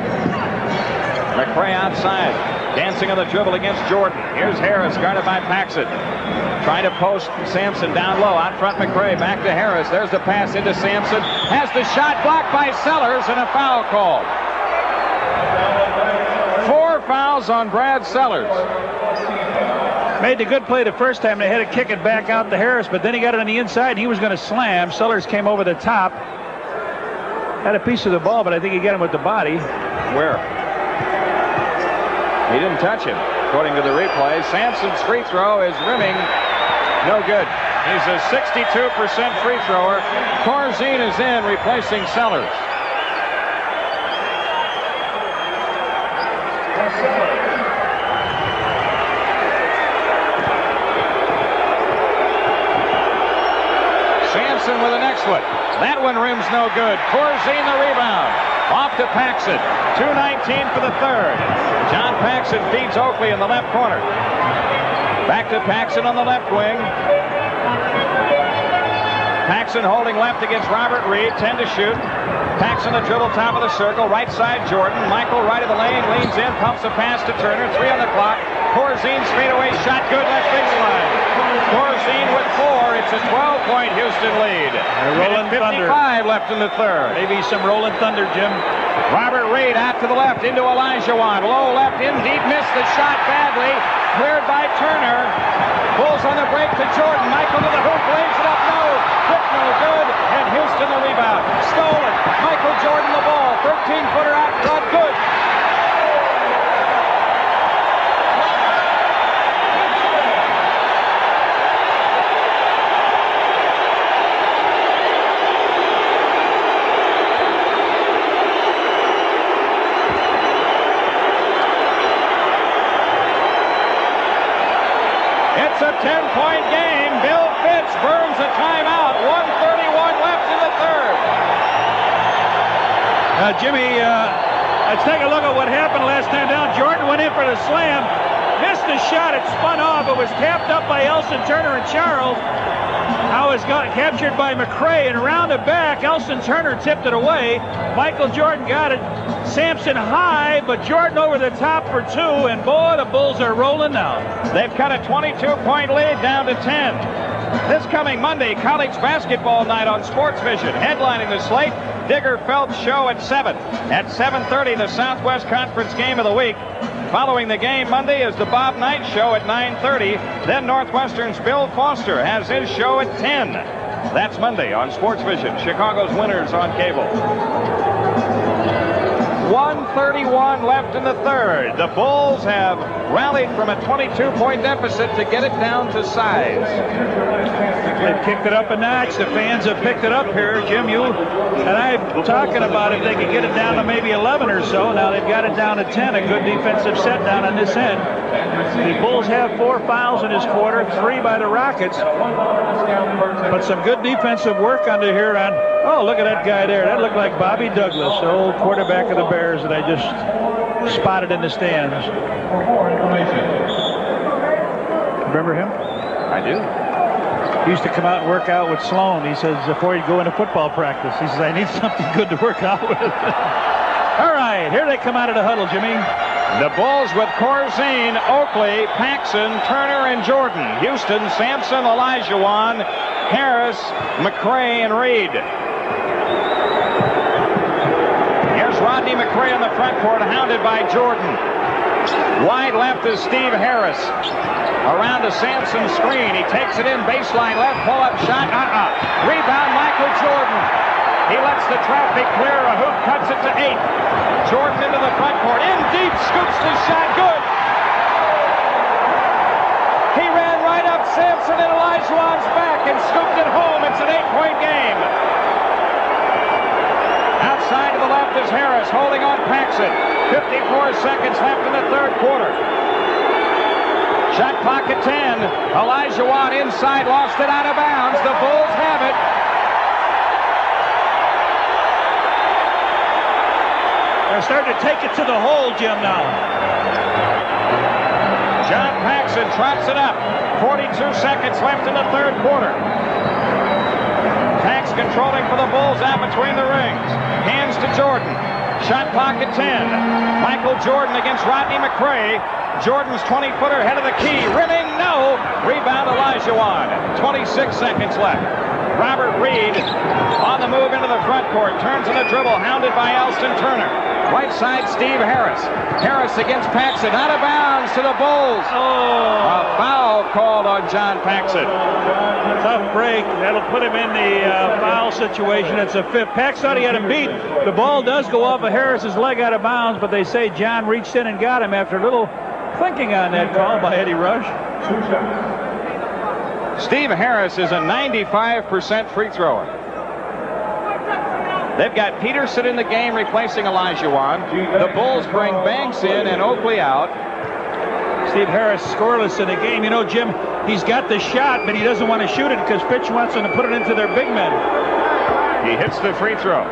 McRae outside, dancing on the dribble against Jordan. Here's Harris, guarded by Paxson. Trying to post Sampson down low. Out front McRae, back to Harris. There's the pass into Sampson. Has the shot blocked by Sellers, and a foul called. 4 fouls on Brad Sellers. Made the good play the first time. They had to kick it back out to Harris, but then he got it on the inside, and he was going to slam. Sellers came over the top. Had a piece of the ball, but I think he got him with the body. Where? He didn't touch him, according to the replay. Sampson's free throw is rimming. No good. He's a 62% free thrower. Corzine is in, replacing Sellers. Sampson with the next one. That one rims no good. Corzine the rebound. Off to Paxson. 2:19 for the third. John Paxson feeds Oakley in the left corner. Back to Paxson on the left wing. Paxson holding left against Robert Reid. 10 to shoot. Paxson the dribble, top of the circle. Right side, Jordan. Michael right of the lane. Leans in. Pumps a pass to Turner. 3 on the clock. Corzine straightaway shot. Good left baseline. Corzine with 4. It's a 12-point Houston lead. Rolling 55 left in the third. Maybe some rolling thunder, Jim. Robert Reid out to the left into Olajuwon. Low left in deep. Missed the shot badly. Cleared by Turner. Bulls on the break to Jordan. Michael to the hoop. Lays it up. No. Quick, no good. And Houston the rebound. Stolen. Michael Jordan the ball. 13-footer out front. Good. It's a 10-point game. Bill Fitz burns a timeout. 1:31 left in the third. Jimmy, let's take a look at what happened last time down. Jordan went in for the slam. Missed the shot. It spun off. It was tapped up by Elston Turner and Charles. Now it's got captured by McRae and rounded back. Elston Turner tipped it away. Michael Jordan got it. Sampson high, but Jordan over the top for 2. And boy, the Bulls are rolling now. They've cut a 22-point lead down to 10. This coming Monday, college basketball night on Sports Vision. Headlining the slate, Digger Phelps Show at 7. At 7:30, the Southwest Conference Game of the Week. Following the game Monday is the Bob Knight Show at 9:30. Then Northwestern's Bill Foster has his show at 10. That's Monday on Sports Vision. Chicago's winners on cable. 1:31 left in the third. The Bulls have rallied from a 22-point deficit to get it down to size. They've kicked it up a notch. The fans have picked it up here. Jim, you and I talking about if they could get it down to maybe 11 or so. Now they've got it down to 10. A good defensive set down on this end. The Bulls have 4 fouls in this quarter, 3 by the Rockets. But some good defensive work under here on. Oh, look at that guy there. That looked like Bobby Douglas, the old quarterback of the Bears that I just spotted in the stands. Remember him? I do. He used to come out and work out with Sloan. He says before he'd go into football practice, he says, I need something good to work out with. All right, here they come out of the huddle, Jimmy. The Bulls with Corzine, Oakley, Paxson, Turner, and Jordan. Houston, Sampson, Olajuwon, Harris, McRae, and Reid. Here's Rodney McRae on the front court, hounded by Jordan. Wide left is Steve Harris. Around to Sampson's screen. He takes it in, baseline left, pull-up shot. Rebound, Michael Jordan. He lets the traffic clear. A hoop cuts it to 8. Jordan into the front court. In deep, scoops the shot. Good. He ran right up Sampson and Olajuwon's back and scooped it home. It's an 8-point game. Outside to the left is Harris holding on Paxson. 54 seconds left in the third quarter. Shot clock at 10. Olajuwon inside, lost it out of bounds. The Bulls have it. They're starting to take it to the hole, Jim, now. John Paxson trots it up. 42 seconds left in the third quarter. Pax controlling for the Bulls out between the rings. Hands to Jordan. Shot clock at 10. Michael Jordan against Rodney McRae. Jordan's 20-footer head of the key. Rimming, no. Rebound Olajuwon. 26 seconds left. Robert Reid on the move into the front court. Turns in the dribble, hounded by Elston Turner. Right side, Steve Harris. Harris against Paxson. Out of bounds to the Bulls. A foul called on John Paxson. Tough break. That'll put him in the foul situation. It's a 5th. Pax thought he had him beat. The ball does go off of Harris's leg out of bounds, but they say John reached in and got him after a little thinking on that call by Eddie Rush. Steve Harris is a 95% free thrower. They've got Peterson in the game replacing Olajuwon. The Bulls bring Banks in and Oakley out. Steve Harris scoreless in the game. You know, Jim, he's got the shot, but he doesn't want to shoot it because Fitch wants him to put it into their big men. He hits the free throw.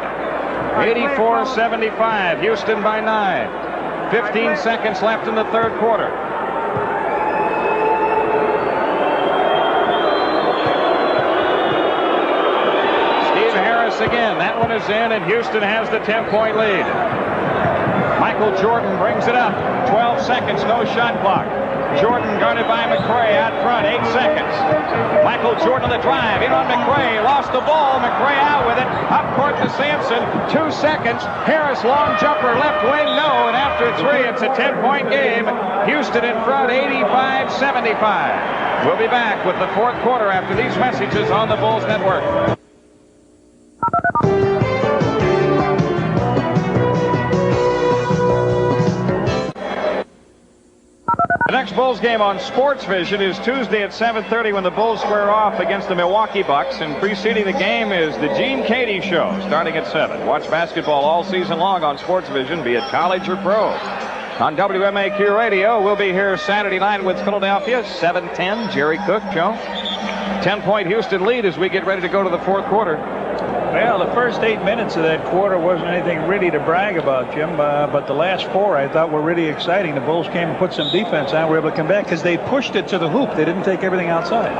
84-75. Houston by 9. 15 seconds left in the third quarter. Harris again. That one is in, and Houston has the 10-point lead. Michael Jordan brings it up. 12 seconds, no shot clock. Jordan guarded by McRae out front, 8 seconds. Michael Jordan on the drive, in on McRae, lost the ball. McRae out with it, up court to Sampson, 2 seconds. Harris, long jumper, left wing, no, and after 3, it's a 10-point game. Houston in front, 85-75. We'll be back with the fourth quarter after these messages on the Bulls Network. The next Bulls game on Sports Vision is Tuesday at 7:30 when the Bulls square off against the Milwaukee Bucks. And preceding the game is the Gene Cady Show, starting at 7. Watch basketball all season long on Sports Vision, be it college or pro. On WMAQ Radio, we'll be here Saturday night with Philadelphia, 7:10. Jerry Cook, Joe. 10-point Houston lead as we get ready to go to the fourth quarter. Well, the first 8 minutes of that quarter wasn't anything really to brag about, Jim, but the last 4 I thought were really exciting. The Bulls came and put some defense on, were able to come back because they pushed it to the hoop. They didn't take everything outside.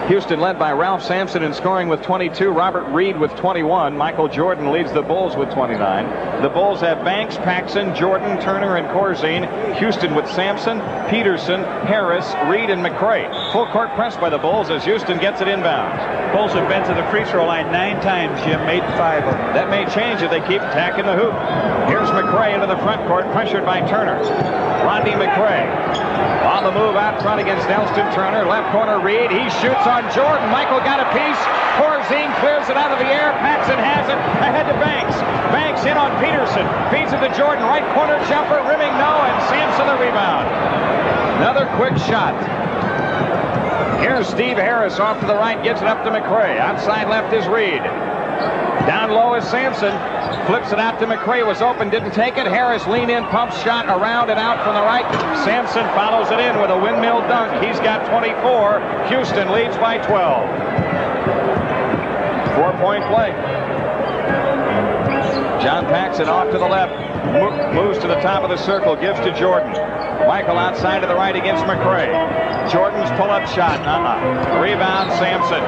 Houston led by Ralph Sampson in scoring with 22. Robert Reid with 21. Michael Jordan leads the Bulls with 29. The Bulls have Banks, Paxson, Jordan, Turner, and Corzine. Houston with Sampson, Peterson, Harris, Reid, and McRae. Full court press by the Bulls as Houston gets it inbounds. Bulls have been to the free throw line 9 times, Jim, made 5 of them. That may change if they keep attacking the hoop. Here's McRae into the front court, pressured by Turner. Rodney McRae on the move out front against Elston Turner. Left corner Reid. He shoots on Jordan. Michael got a piece. Corzine clears it out of the air. Paxson has it ahead to Banks. Banks in on Peterson. Feeds it to Jordan. Right corner jumper. Rimming no. And Sampson the rebound. Another quick shot. Here's Steve Harris off to the right. Gets it up to McRae. Outside left is Reid. Down low is Sampson. Flips it out to McRae. Was open. Didn't take it. Harris lean in. Pump shot around and out from the right. Sampson follows it in with a windmill dunk. He's got 24. Houston leads by 12. 4-point play. John Paxson off to the left. Moves to the top of the circle. Gives to Jordan. Michael outside to the right against McRae. Jordan's pull-up shot. Rebound Sampson.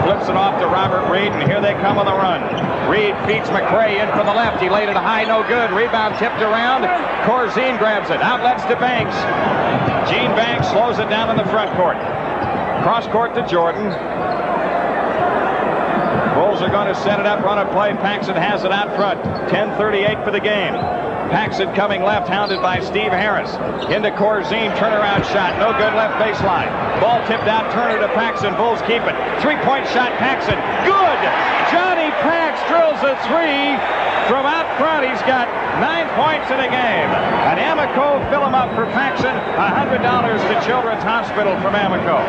Flips it off to Robert Reid, and here they come on the run. Reid feeds McRae in from the left. He laid it high, no good. Rebound tipped around. Corzine grabs it. Outlets to Banks. Gene Banks slows it down in the front court. Cross court to Jordan. Bulls are going to set it up, run a play. Paxson has it out front. 10:38 for the game. Paxson coming left, hounded by Steve Harris. Into Corzine, turnaround shot. No good, left baseline. Ball tipped out, Turner to Paxson. Bulls keep it. 3-point shot, Paxson. Good! Johnny Pax drills a 3 from out front. He's got 9 points in a game. An Amoco fill-em-up for Paxson. $100 to Children's Hospital from Amoco.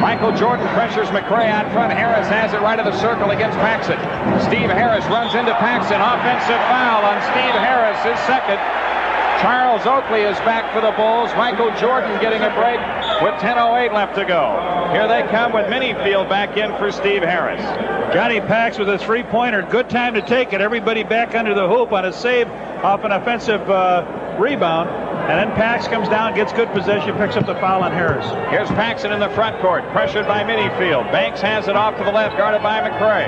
Michael Jordan pressures McRae out front. Harris has it right of the circle against Paxson. Steve Harris runs into Paxson. Offensive foul on Steve Harris, his second. Charles Oakley is back for the Bulls. Michael Jordan getting a break with 10:08 left to go. Here they come with Minifield back in for Steve Harris. Johnny Pax with a 3-pointer. Good time to take it. Everybody back under the hoop on a save off an offensive rebound. And then Pax comes down, gets good possession, picks up the foul on Harris. Here's Paxson in the front court, pressured by Minifield. Banks has it off to the left, guarded by McRae.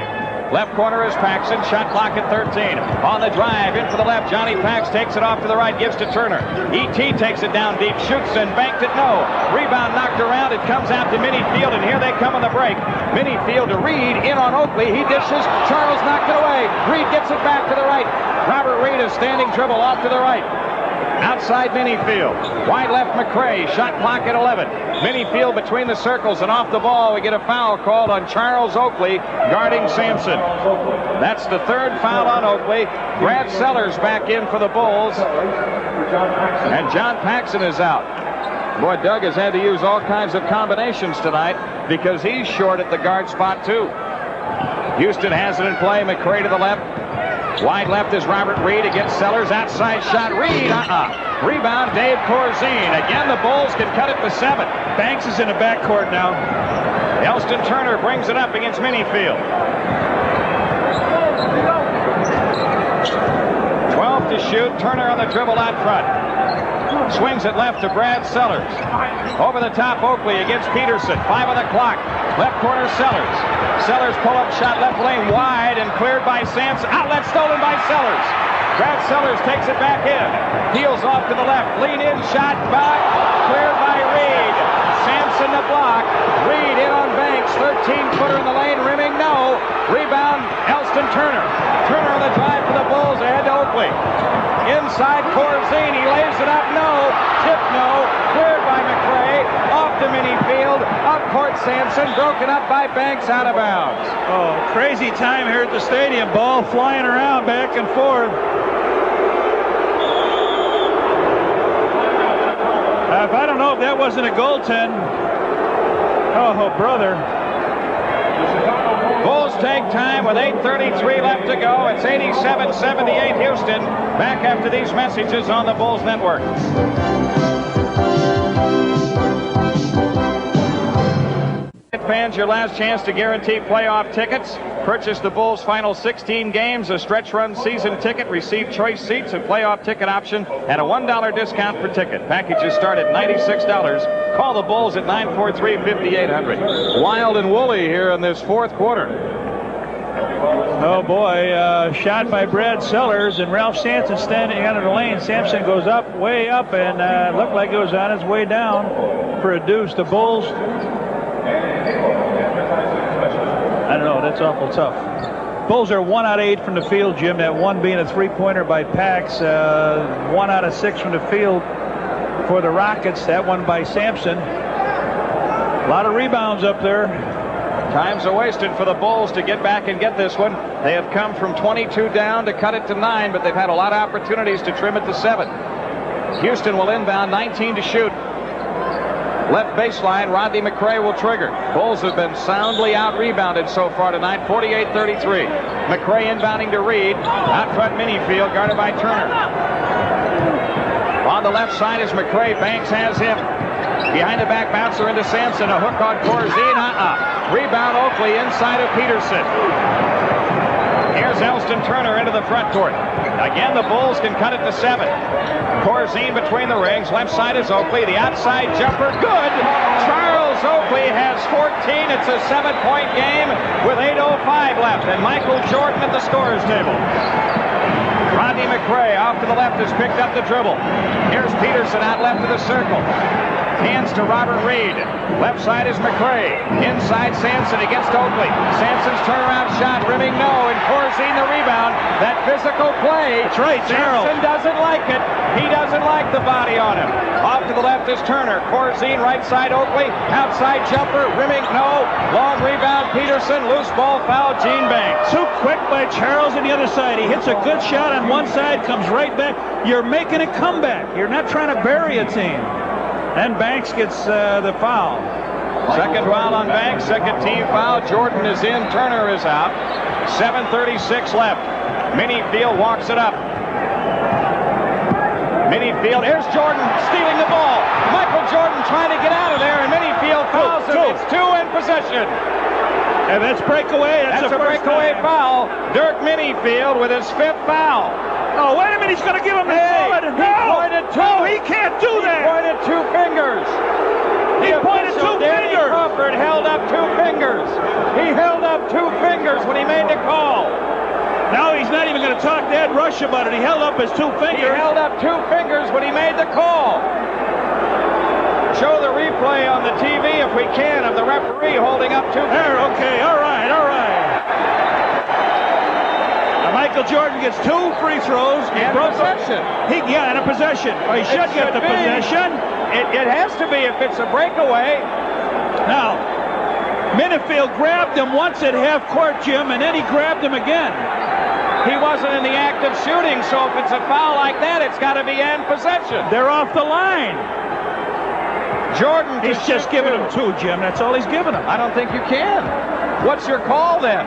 Left corner is Paxson, shot clock at 13. On the drive, in for the left, Johnny Pax takes it off to the right, gives to Turner. E.T. takes it down deep, shoots and banked it, no. Rebound knocked around, it comes out to Minifield, and here they come on the break. Minifield to Reid, in on Oakley, he dishes, Charles knocked it away. Reid gets it back to the right. Robert Reid is standing dribble off to the right. Outside Minifield. Wide left McRae. Shot clock at 11. Minifield between the circles and off the ball. We get a foul called on Charles Oakley guarding Sampson. That's the third foul on Oakley. Brad Sellers back in for the Bulls. And John Paxson is out. Boy, Doug has had to use all kinds of combinations tonight because he's short at the guard spot too. Houston has it in play. McRae to the left. Wide left is Robert Reid against Sellers. Outside shot. Reid. Rebound Dave Corzine. Again, the Bulls can cut it to 7. Banks is in the backcourt now. Elston Turner brings it up against Minifield. 12 to shoot. Turner on the dribble out front. Swings it left to Brad Sellers. Over the top, Oakley against Peterson. 5 on the clock. Left corner, Sellers. Sellers pull-up shot left lane wide and cleared by Sampson. Outlet stolen by Sellers. Brad Sellers takes it back in. Heels off to the left. Lean in, shot back. Cleared by Reid. Sampson the block. Reid in on Banks. 13-footer in the lane. Rimming, no. Rebound, Elston Turner. Turner on the drive for the Bulls. Ahead to Oakley. Inside Corzine. He lays it up. No. Tip, no. Cleared by McRae. Off to Minifield. Up court, Sampson. Broken up by Banks. Out of bounds. Oh, crazy time here at the stadium. Ball flying around back and forth. If I don't know if that wasn't a goaltend. Oh, brother. Bulls take time with 8:33 left to go. It's 87-78 Houston. Back after these messages on the Bulls Network. Fans, your last chance to guarantee playoff tickets. Purchase the Bulls' final 16 games, a stretch run season ticket, receive choice seats and playoff ticket option, and a $1 discount per ticket. Packages start at $96. Call the Bulls at 943-5800. Wild and woolly here in this fourth quarter. Oh boy, shot by Brad Sellers and Ralph Sampson standing out of the lane. Sampson goes up, way up, and looked like it was on its way down for a deuce. The Bulls, I don't know, that's awful tough. Bulls are 1 out of 8 from the field, Jim. That one being a three-pointer by Pax. 1 out of 6 from the field for the Rockets. That one by Sampson. A lot of rebounds up there. Times are wasted for the Bulls to get back and get this one. They have come from 22 down to cut it to 9, but they've had a lot of opportunities to trim it to 7. Houston will inbound, 19 to shoot. Left baseline, Rodney McRae will trigger. Bulls have been soundly out-rebounded so far tonight, 48-33. McRae inbounding to Reid. Out front, Minifield, guarded by Turner. On the left side is McRae. Banks has him. Behind the back bouncer into Sampson. A hook on Corzine. Rebound Oakley inside of Peterson. Here's Elston Turner into the front court. Again, the Bulls can cut it to 7. Corzine between the rings. Left side is Oakley. The outside jumper. Good. Charles Oakley has 14. It's a 7-point game with 8:05 left. And Michael Jordan at the scorer's table. Rodney McRae off to the left has picked up the dribble. Here's Peterson out left of the circle. Hands to Robert Reid. Left side is McRae. Inside Sampson against Oakley. Sampson's turnaround shot, rimming no, and Corzine the rebound. That physical play. That's right, Sampson doesn't like it. He doesn't like the body on him. Off to the left is Turner. Corzine right side Oakley. Outside jumper, rimming no. Long rebound Peterson. Loose ball foul Gene Banks. Too quick by Charles on the other side. He hits a good shot on one side, comes right back. You're making a comeback. You're not trying to bury a team. And Banks gets the foul. Second foul on Banks, second team foul. Jordan is in, Turner is out. 7:36 left. Minifield walks it up. Minifield, here's Jordan stealing the ball. Michael Jordan trying to get out of there, and Minifield fouls him. It's 2 in possession. And that's breakaway. That's a breakaway foul. Dirk Minifield with his 5th foul. Oh, wait a minute, he's going to give him the ball. No, he can't do that. He pointed 2 fingers. He pointed 2 Danny fingers. Crawford held up 2 fingers. He held up 2 fingers when he made the call. Now he's not even going to talk to Ed Rush about it. He held up his 2 fingers. He held up 2 fingers when he made the call. Show the replay on the TV if we can of the referee holding up 2 fingers. There, okay, all right. Michael Jordan gets 2 free throws. And possession. And a possession. Well, he should get the possession. It has to be if it's a breakaway. Now, Minifield grabbed him once at half court, Jim, and then he grabbed him again. He wasn't in the act of shooting, so if it's a foul like that, it's got to be in possession. They're off the line. Jordan, he's just giving him 2, Jim. That's all he's giving him. I don't think you can. What's your call then?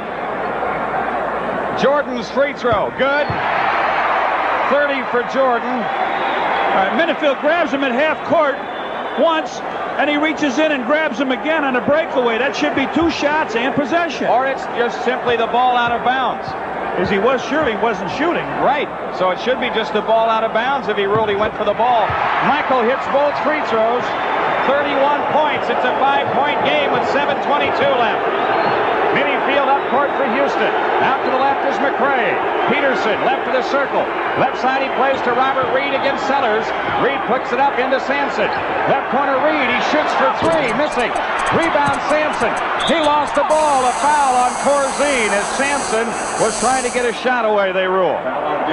Jordan's free throw, good. 30 for Jordan. All right, Minifield grabs him at half court once, and he reaches in and grabs him again on a breakaway. That should be 2 shots and possession. Or it's just simply the ball out of bounds. As he was sure he wasn't shooting. Right. So it should be just a ball out of bounds if he ruled he went for the ball. Michael hits both free throws. 31 points. It's a 5-point game with 7:22 left. Minifield up court for Houston. Out to the left is McRae. Peterson left to the circle. Left side he plays to Robert Reid against Sellers. Reid puts it up into Sampson. Left corner Reid. He shoots for three. Missing. Rebound Sampson. He lost the ball. A foul on Corzine as Sampson was trying to get a shot away, they rule.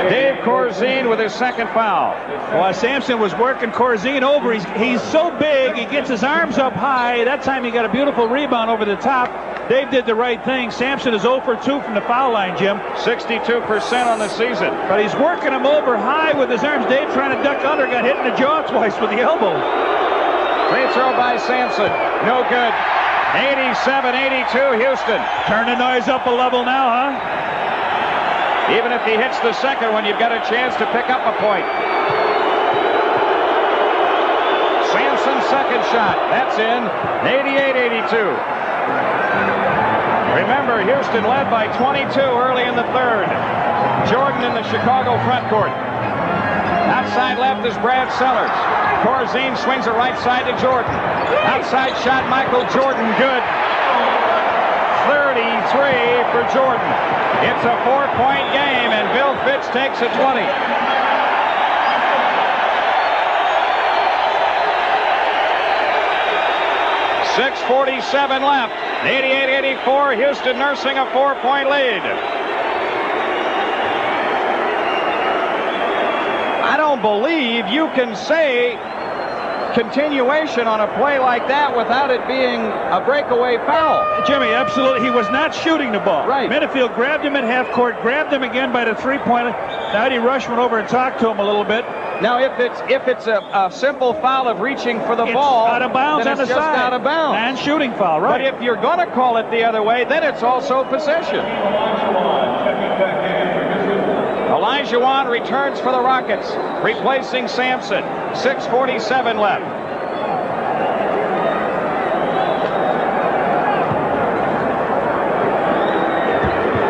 Dave Corzine with his second foul. Well, Sampson was working Corzine over. He's so big. He gets his arms up high. That time he got a beautiful rebound over the top. Dave did the right thing. Sampson is 0 for 2 from the foul line, Jim. 62% on the season. But he's working him over high with his arms. Dave trying to duck under, got hit in the jaw twice with the elbow. Free throw by Sampson. No good. 87-82 Houston. Turn the noise up a level now, huh? Even if he hits the second one, you've got a chance to pick up a point. Sampson's second shot. That's in. 88-82. Remember, Houston led by 22 early in the third. Jordan in the Chicago front court. Outside left is Brad Sellers. Corzine swings it right side to Jordan. Outside shot, Michael Jordan, good. 33 for Jordan. It's a 4-point game, and Bill Fitch takes a 20. .647 left. 88-84. Houston nursing a 4-point lead. I don't believe you can say continuation on a play like that without it being a breakaway foul. Jimmy, absolutely. He was not shooting the ball. Right. Minifield grabbed him at half court, grabbed him again by the three-point. Now Eddie Rush went over and talked to him a little bit. Now, if it's a simple foul of reaching for the It's ball, out of bounds then on the it's just side. out of bounds. And shooting foul, right? But if you're going to call it the other way, then it's also possession. Olajuwon returns for the Rockets, replacing Sampson. 6:47 left.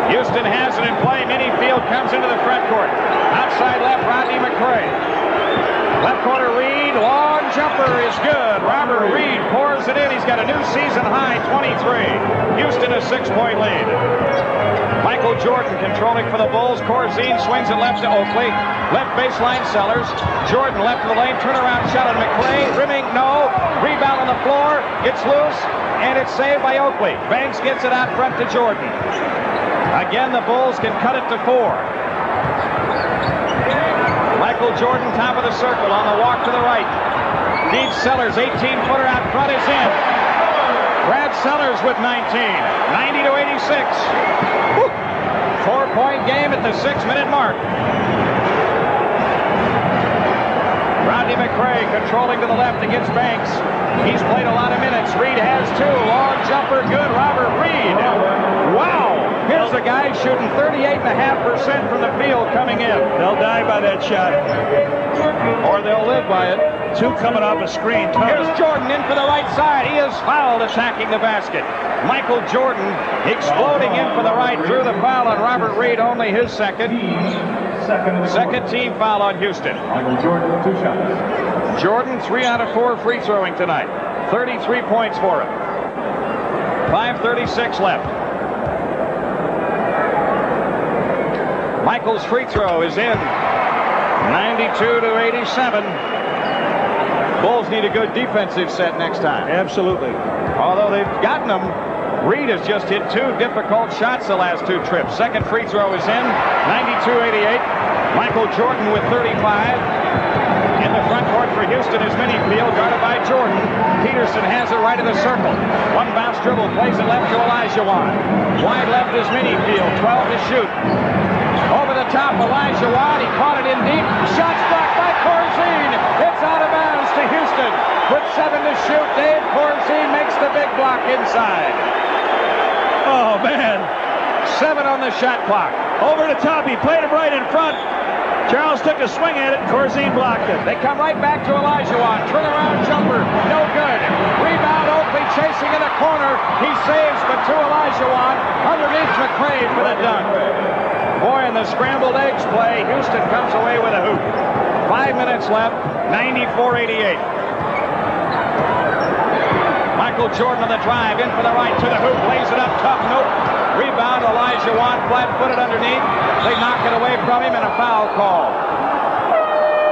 Houston has it in play. Minifield comes into the front court. Outside left, Rodney McRae. Left corner Reid. Long jumper is good. Robert Reid pours it in. He's got a new season high, 23. Houston a 6-point lead. Michael Jordan controlling for the Bulls. Corzine swings it left to Oakley. Left baseline Sellers. Jordan left to the lane. Turnaround shot on McRae. Rimming, no. Rebound on the floor. It's loose, and it's saved by Oakley. Banks gets it out front to Jordan. Again, the Bulls can cut it to 4. Michael Jordan, top of the circle, on the walk to the right. Deep Sellers, 18-footer out front is in. Brad Sellers with 19. 90-86. 4-point game at the 6-minute mark. Rodney McRae controlling to the left against Banks. He's played a lot of minutes. Reid has 2. Long jumper, good. Robert Reid. Wow. Here's a guy shooting 38.5% from the field coming in. They'll die by that shot. Or they'll live by it. 2 coming off a screen. Here's Jordan in for the right side. He is fouled attacking the basket. Michael Jordan exploding in for the right. Drew the foul on Robert Reid, only his second. Second team foul on Houston. Michael Jordan with 2 shots. Jordan 3 out of 4 free throwing tonight. 33 points for him. 5:36 left. Michael's free throw is in. 92-87. Bulls need a good defensive set next time. Absolutely. Although they've gotten them, Reid has just hit 2 difficult shots the last 2 trips. Second free throw is in. 92-88. Michael Jordan with 35. In the front court for Houston is Minifield, guarded by Jordan. Peterson has it right in the circle. One bounce dribble, plays it left to Olajuwon. Wide left is Minifield, 12 to shoot. Over the top, Olajuwon, he caught it in deep. Shots blocked by Corzine. It's out of bounds to Houston. With 7 to shoot, Dave Corzine makes the big block inside. Oh, man. 7 on the shot clock. Over the top, he played him right in front. Charles took a swing at it, and Corzine blocked it. They come right back to Olajuwon. Turnaround jumper, no good. Rebound, Oakley chasing in the corner. He saves but to Olajuwon. Underneath McRae for the dunk. Boy, in the scrambled eggs play, Houston comes away with a hoop. 5 minutes left, 94-88. Michael Jordan on the drive, in for the right to the hoop, lays it up tough, nope. Rebound, Olajuwon, flat-footed underneath. They knock it away from him, and a foul call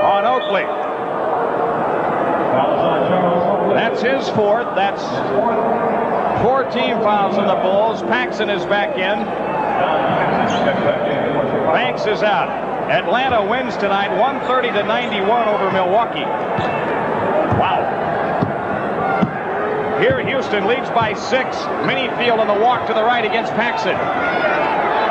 on Oakley. That's his fourth. That's 14 fouls on the Bulls. Paxson is back in. Banks is out. Atlanta wins tonight, 130-91 over Milwaukee. Wow. Here Houston leads by 6. Minifield on the walk to the right against Paxson.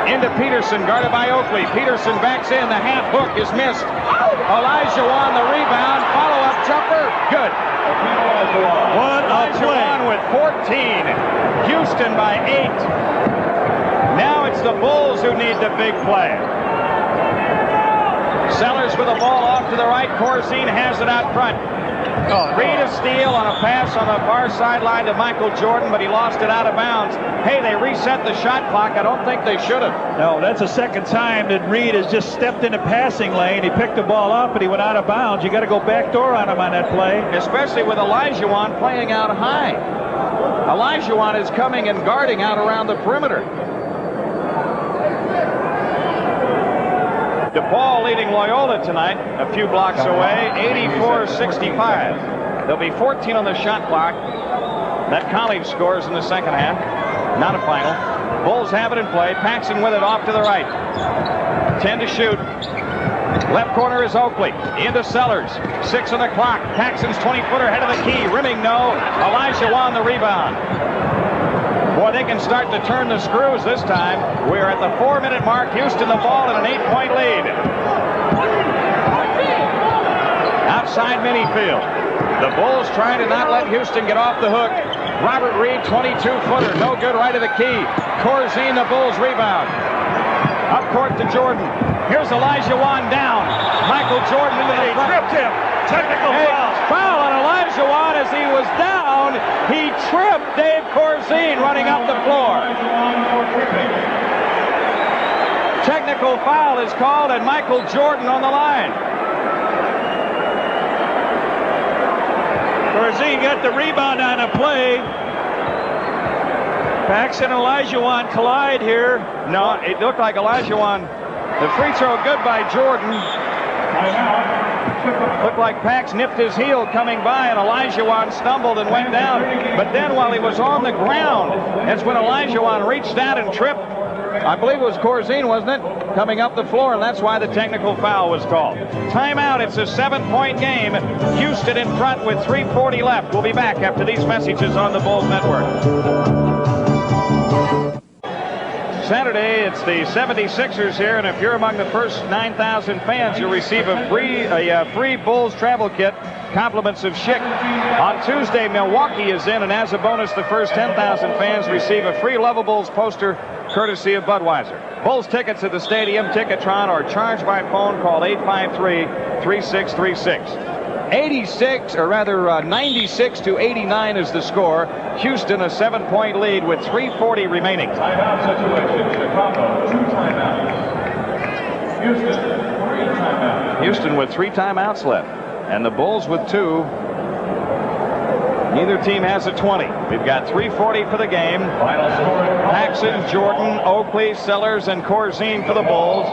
Into Peterson, guarded by Oakley. Peterson backs in. The half hook is missed. Olajuwon the rebound. Follow-up jumper. Good. What a play. Olajuwon with 14. Houston by 8. Now it's the Bulls who need the big play. Sellers with the ball off to the right. Corzine has it out front. Reid a steal on a pass on the far sideline to Michael Jordan, but he lost it out of bounds. Hey, they reset the shot clock. I don't think they should have. No, that's the second time that Reid has just stepped in the passing lane. He picked the ball up, but he went out of bounds. You got to go backdoor on him on that play. Especially with Olajuwon playing out high. Olajuwon is coming and guarding out around the perimeter. DePaul leading Loyola tonight, a few blocks away, 84-65. There'll be 14 on the shot clock. That college scores in the second half. Not a final. Bulls have it in play. Paxson with it off to the right. 10 to shoot. Left corner is Oakley. Into Sellers. 6 on the clock. Paxson's 20-footer head of the key. Rimming no. Olajuwon the rebound. Boy, they can start to turn the screws this time. We're at the 4-minute mark. Houston the ball in an 8-point lead. Outside Minifield. The Bulls trying to not let Houston get off the hook. Robert Reid, 22-footer. No good right of the key. Corzine, the Bulls rebound. Up court to Jordan. Here's Olajuwon down. Michael Jordan into the front. Tripped him. Technical foul. Foul on Olajuwon as he was down. He tripped Dave Corzine running up the floor. Technical foul is called, and Michael Jordan on the line. Corzine got the rebound on a play. Paxson and Olajuwon collide here. No, it looked like Olajuwon. The free throw good by Jordan. Looked like Pax nipped his heel coming by, and Olajuwon stumbled and went down. But then while he was on the ground, that's when Olajuwon reached out and tripped. I believe it was Corzine, wasn't it? Coming up the floor, and that's why the technical foul was called. Timeout. It's a 7-point game. Houston in front with 3:40 left. We'll be back after these messages on the Bulls Network. Saturday, it's the 76ers here, and if you're among the first 9,000 fans, you'll receive a free Bulls travel kit, compliments of Schick. On Tuesday, Milwaukee is in, and as a bonus, the first 10,000 fans receive a free Lovables poster courtesy of Budweiser. Bulls tickets at the stadium, Ticketron, or charged by phone. Call 853-3636. 96-89 is the score. Houston a 7-point lead with 3:40 remaining. Timeout situation. Chicago, 2 timeouts. Houston, 3 timeouts. Houston with 3 timeouts left, and the Bulls with 2. Neither team has a 20. We've got 3:40 for the game. Final score. Paxson, Jordan, Oakley, Sellers, and Corzine for the Bulls.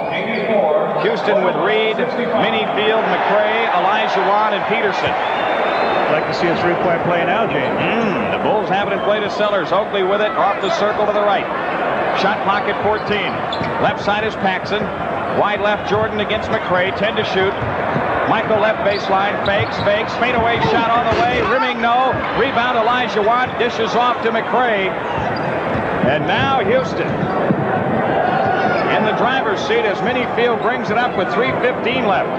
Houston with Reid, Minifield, McRae, Olajuwon, and Peterson. I'd like to see a 3-point play now, James. The Bulls have it in play to Sellers. Oakley with it off the circle to the right. Shot clock at 14. Left side is Paxson. Wide left Jordan against McRae. 10 to shoot. Michael left baseline, fakes, fadeaway shot on the way, rimming no, rebound Olajuwon, dishes off to McRae, and now Houston in the driver's seat as Minifield brings it up with 3:15 left.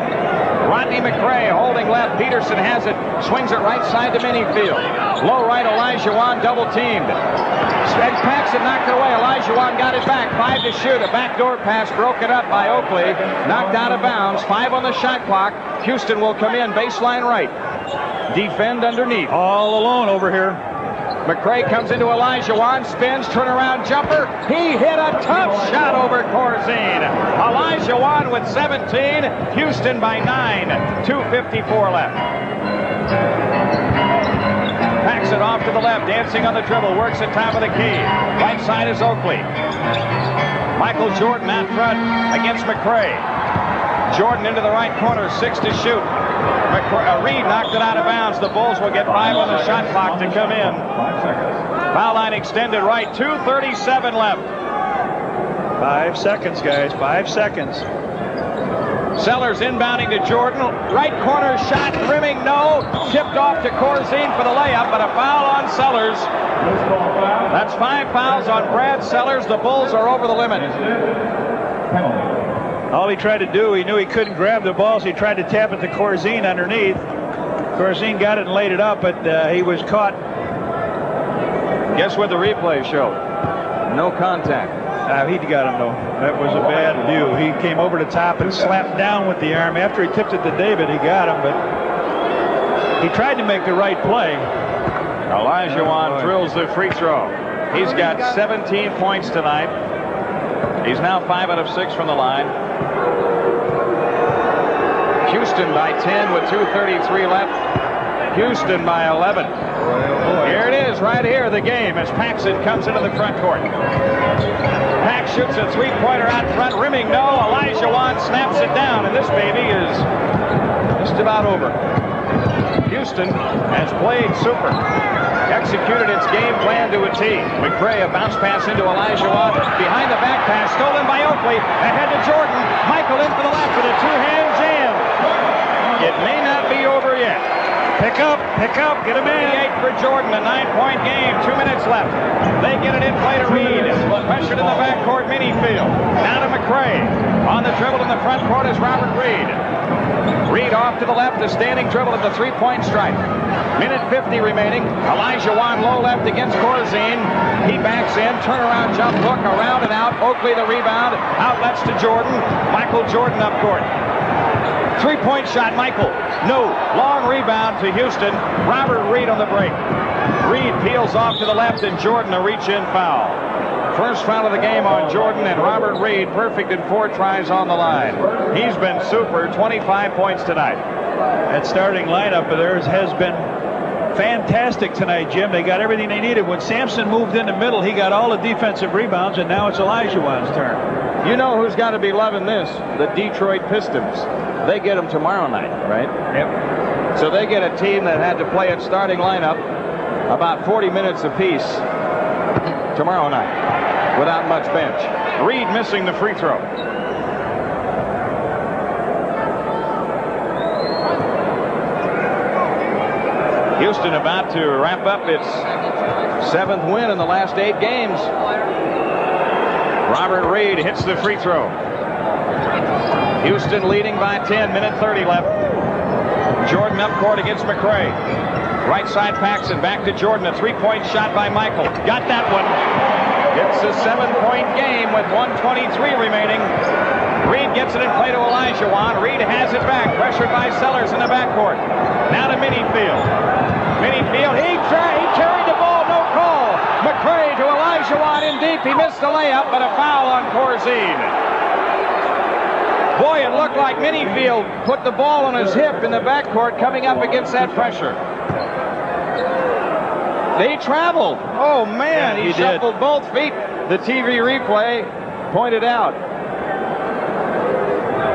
Rodney McRae holding left, Peterson has it, swings it right side to Minifield, low right Olajuwon double teamed. And Paxson knocked it away. Olajuwon got it back. 5 to shoot. A backdoor pass broken up by Oakley. Knocked out of bounds. 5 on the shot clock. Houston will come in baseline right. Defend underneath. All alone over here. McRae comes into Olajuwon, spins, turnaround jumper. He hit a tough shot over Corzine. Olajuwon with 17, Houston by 9, 2:54 left. Packs it off to the left, dancing on the dribble, works at top of the key. Right side is Oakley. Michael Jordan out front against McRae. Jordan into the right corner, 6 to shoot. Reid knocked it out of bounds. The Bulls will get 5 on the shot clock to come in. 5 seconds. Foul line extended right, 2:37 left. 5 seconds, guys, 5 seconds. Sellers inbounding to Jordan. Right corner shot, rimming no. Tipped off to Corzine for the layup, but a foul on Sellers. That's 5 fouls on Brad Sellers. The Bulls are over the limit. Penalty. All he tried to do, he knew he couldn't grab the ball, so he tried to tap it to Corzine underneath. Corzine got it and laid it up, but he was caught. Guess what the replay showed? No contact. He got him, though. That was a bad view. He came over the top and slapped down with the arm. After he tipped it to David, he got him, but he tried to make the right play. Olajuwon drills the free throw. He's got 17 points tonight. He's now 5 out of 6 from the line. Houston by 10 with 2:33 left. Houston by 11. Here it is, right here, the game, as Paxson comes into the front court. Pax shoots a three-pointer out front, rimming no. Olajuwon snaps it down, and this baby is just about over. Houston has played super. Executed its game plan to a T. McRae, a bounce pass into Olajuwon. Behind the back pass, stolen by Oakley. Ahead to Jordan. Michael in for the left with a two-hand jam. It may not be over yet. Pick up, get him in. 8 for Jordan, a 9-point game, 2 minutes left. They get it in play to Reid. Pressured in the backcourt, Minifield. Now to McRae. On the dribble in the front court is Robert Reid. Reid off to the left, a standing dribble at the three-point stripe. Minute 50 remaining. Olajuwon low left against Corzine. He backs in, turnaround jump hook, around and out. Oakley the rebound, outlets to Jordan. Michael Jordan up court. Three-point shot, Michael. No. Long rebound to Houston. Robert Reid on the break. Reid peels off to the left, and Jordan a reach-in foul. First foul of the game on Jordan, and Robert Reid perfect in 4 tries on the line. He's been super, 25 points tonight. That starting lineup of theirs has been fantastic tonight, Jim. They got everything they needed. When Sampson moved in the middle, he got all the defensive rebounds, and now it's Olajuwon's turn. You know who's got to be loving this? The Detroit Pistons. They get them tomorrow night, right? Yep. So they get a team that had to play its starting lineup about 40 minutes apiece tomorrow night without much bench. Reid missing the free throw. Houston about to wrap up its 7th win in the last 8 games. Robert Reid hits the free throw. Houston leading by 10, minute 30 left. Jordan up court against McRae. Right side Paxson, back to Jordan. A three-point shot by Michael. Got that one. It's a 7-point game with 1:23 remaining. Reid gets it in play to Olajuwon. Reid has it back, pressured by Sellers in the backcourt. Now to Minifield. Minifield, he carried the ball, no call. McRae to Olajuwon in deep. He missed the layup, but a foul on Corzine. Boy, it looked like Minifield put the ball on his hip in the backcourt coming up against that pressure. They traveled. Oh, man, yeah, he shuffled both feet. The TV replay pointed out.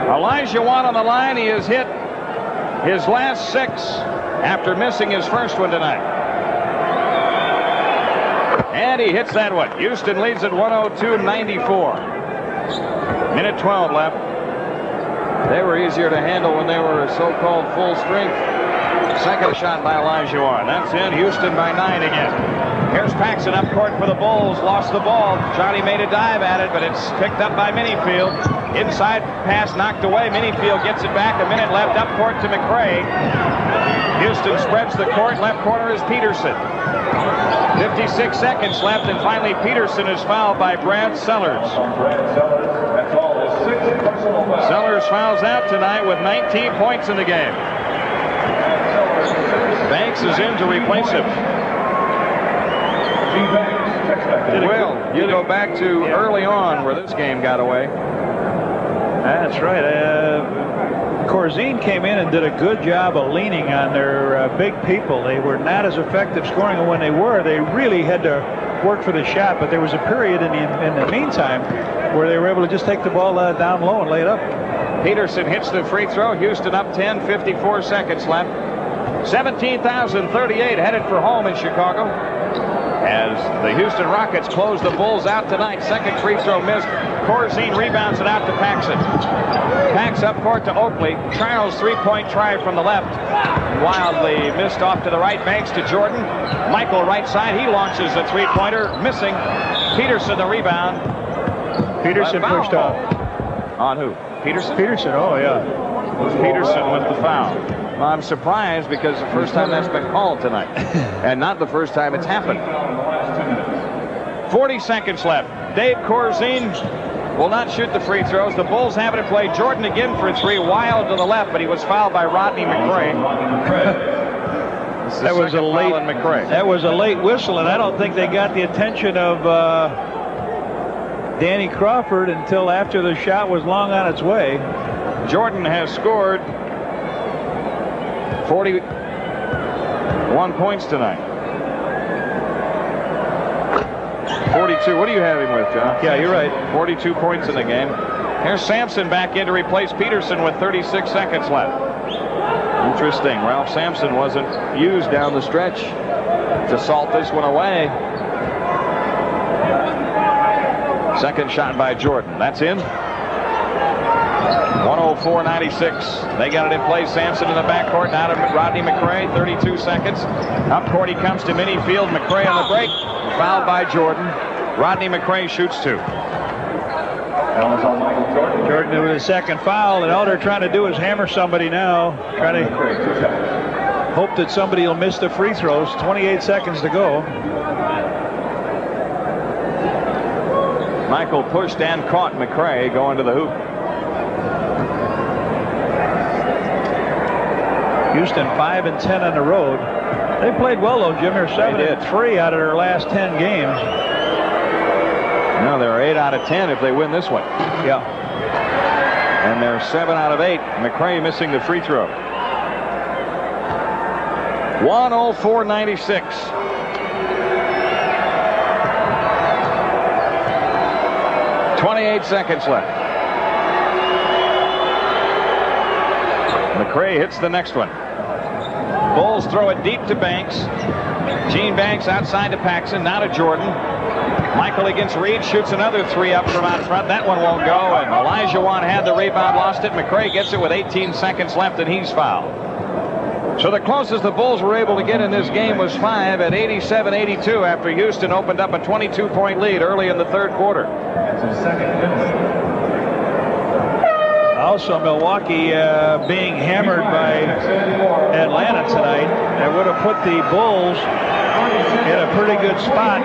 Olajuwon on the line. He has hit his last 6 after missing his first one tonight. And he hits that one. Houston leads at 102-94. Minute 12 left. They were easier to handle when they were so-called full strength. Second shot by Olajuwon. That's in. Houston by 9 again. Here's Paxson up court for the Bulls. Lost the ball. Johnny made a dive at it, but it's picked up by Minifield. Inside pass knocked away. Minifield gets it back. A minute left up court to McRae. Houston spreads the court. Left corner is Peterson. 56 seconds left, and finally Peterson is fouled by Brad Sellers. Sellers fouls out tonight with 19 points in the game. Banks is in to replace him. Will, you go back to early on where this game got away. That's right. Corzine came in and did a good job of leaning on their big people. They were not as effective scoring, and when they were, they really had to work for the shot. But there was a period in the meantime where they were able to just take the ball down low and lay it up. Peterson hits the free throw. Houston up 10, 54 seconds left. 17,038 headed for home in Chicago as the Houston Rockets close the Bulls out tonight. Second free throw missed. Corzine rebounds it out to Paxson. Pax up court to Oakley. Charles three-point try from the left. Wildly missed off to the right. Banks to Jordan. Michael right side. He launches a three-pointer. Missing. Peterson the rebound. Peterson pushed off. On who? Peterson? Peterson, oh yeah. Peterson with the foul. Well, I'm surprised because the first time that's been called tonight. And not the first time it's happened. 40 seconds left. Dave Corzine will not shoot the free throws. The Bulls have it in play. Jordan again for three. Wild to the left, but he was fouled by Rodney McRae. That was a late whistle, and I don't think they got the attention of Danny Crawford until after the shot was long on its way. Jordan has scored 41 points tonight. 42. What do you have him with, John? Yeah, you're right. 42 points in the game. Here's Sampson back in to replace Peterson with 36 seconds left. Interesting. Ralph Sampson wasn't used down the stretch to salt this one away. Second shot by Jordan. That's in. 104-96. They got it in play. Sampson in the backcourt. Now to Rodney McRae. 32 seconds. Up court he comes to Minnie Field. McRae on the break. Fouled by Jordan. Rodney McRae shoots two. Jordan with his second foul, and all they're trying to do is hammer somebody now. Try to hope that somebody will miss the free throws. 28 seconds to go. Michael pushed and caught McRae going to the hoop. Houston 5 and 10 on the road. They played well though, Jim. They're 7 and 3 out of their last 10 games. No, they're 8 out of 10 if they win this one. Yeah. And they're 7 out of 8. McRae missing the free throw. 104-96. .28 seconds left. McRae hits the next one. Bulls throw it deep to Banks. Gene Banks outside to Paxson. Now to Jordan. Michael against Reid. Shoots another three up from out front. That one won't go. And Olajuwon had the rebound. Lost it. McRae gets it with 18 seconds left, and he's fouled. So the closest the Bulls were able to get in this game was 5 at 87-82 after Houston opened up a 22-point lead early in the third quarter. Also, Milwaukee being hammered by Atlanta tonight. That would have put the Bulls in a pretty good spot.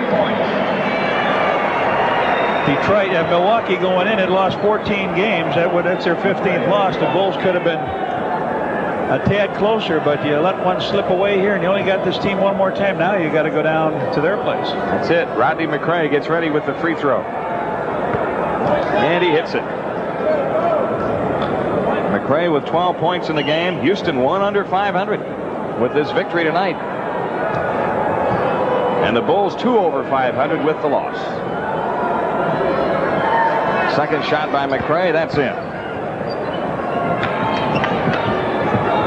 Detroit and Milwaukee going in had lost 14 games. That's their 15th loss. The Bulls could have been a tad closer, but you let one slip away here, and you only got this team one more time. Now you got to go down to their place. That's it. Rodney McRae gets ready with the free throw. And he hits it. McRae with 12 points in the game. Houston won under 500 with this victory tonight. And the Bulls 2 over 500 with the loss. Second shot by McRae. That's in.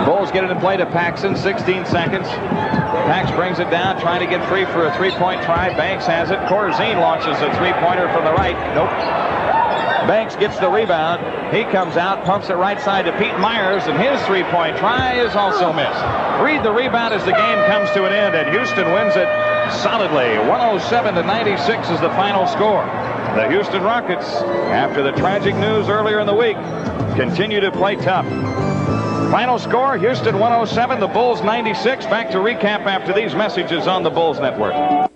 Bulls get it in play to Paxson. 16 seconds. Pax brings it down, trying to get free for a three-point try. Banks has it. Corzine launches a three-pointer from the right. Nope. Banks gets the rebound. He comes out, pumps it right side to Pete Myers, and his three-point try is also missed. Reid the rebound as the game comes to an end, and Houston wins it solidly. 107-96 is the final score. The Houston Rockets, after the tragic news earlier in the week, continue to play tough. Final score, Houston 107, the Bulls 96. Back to recap after these messages on the Bulls Network.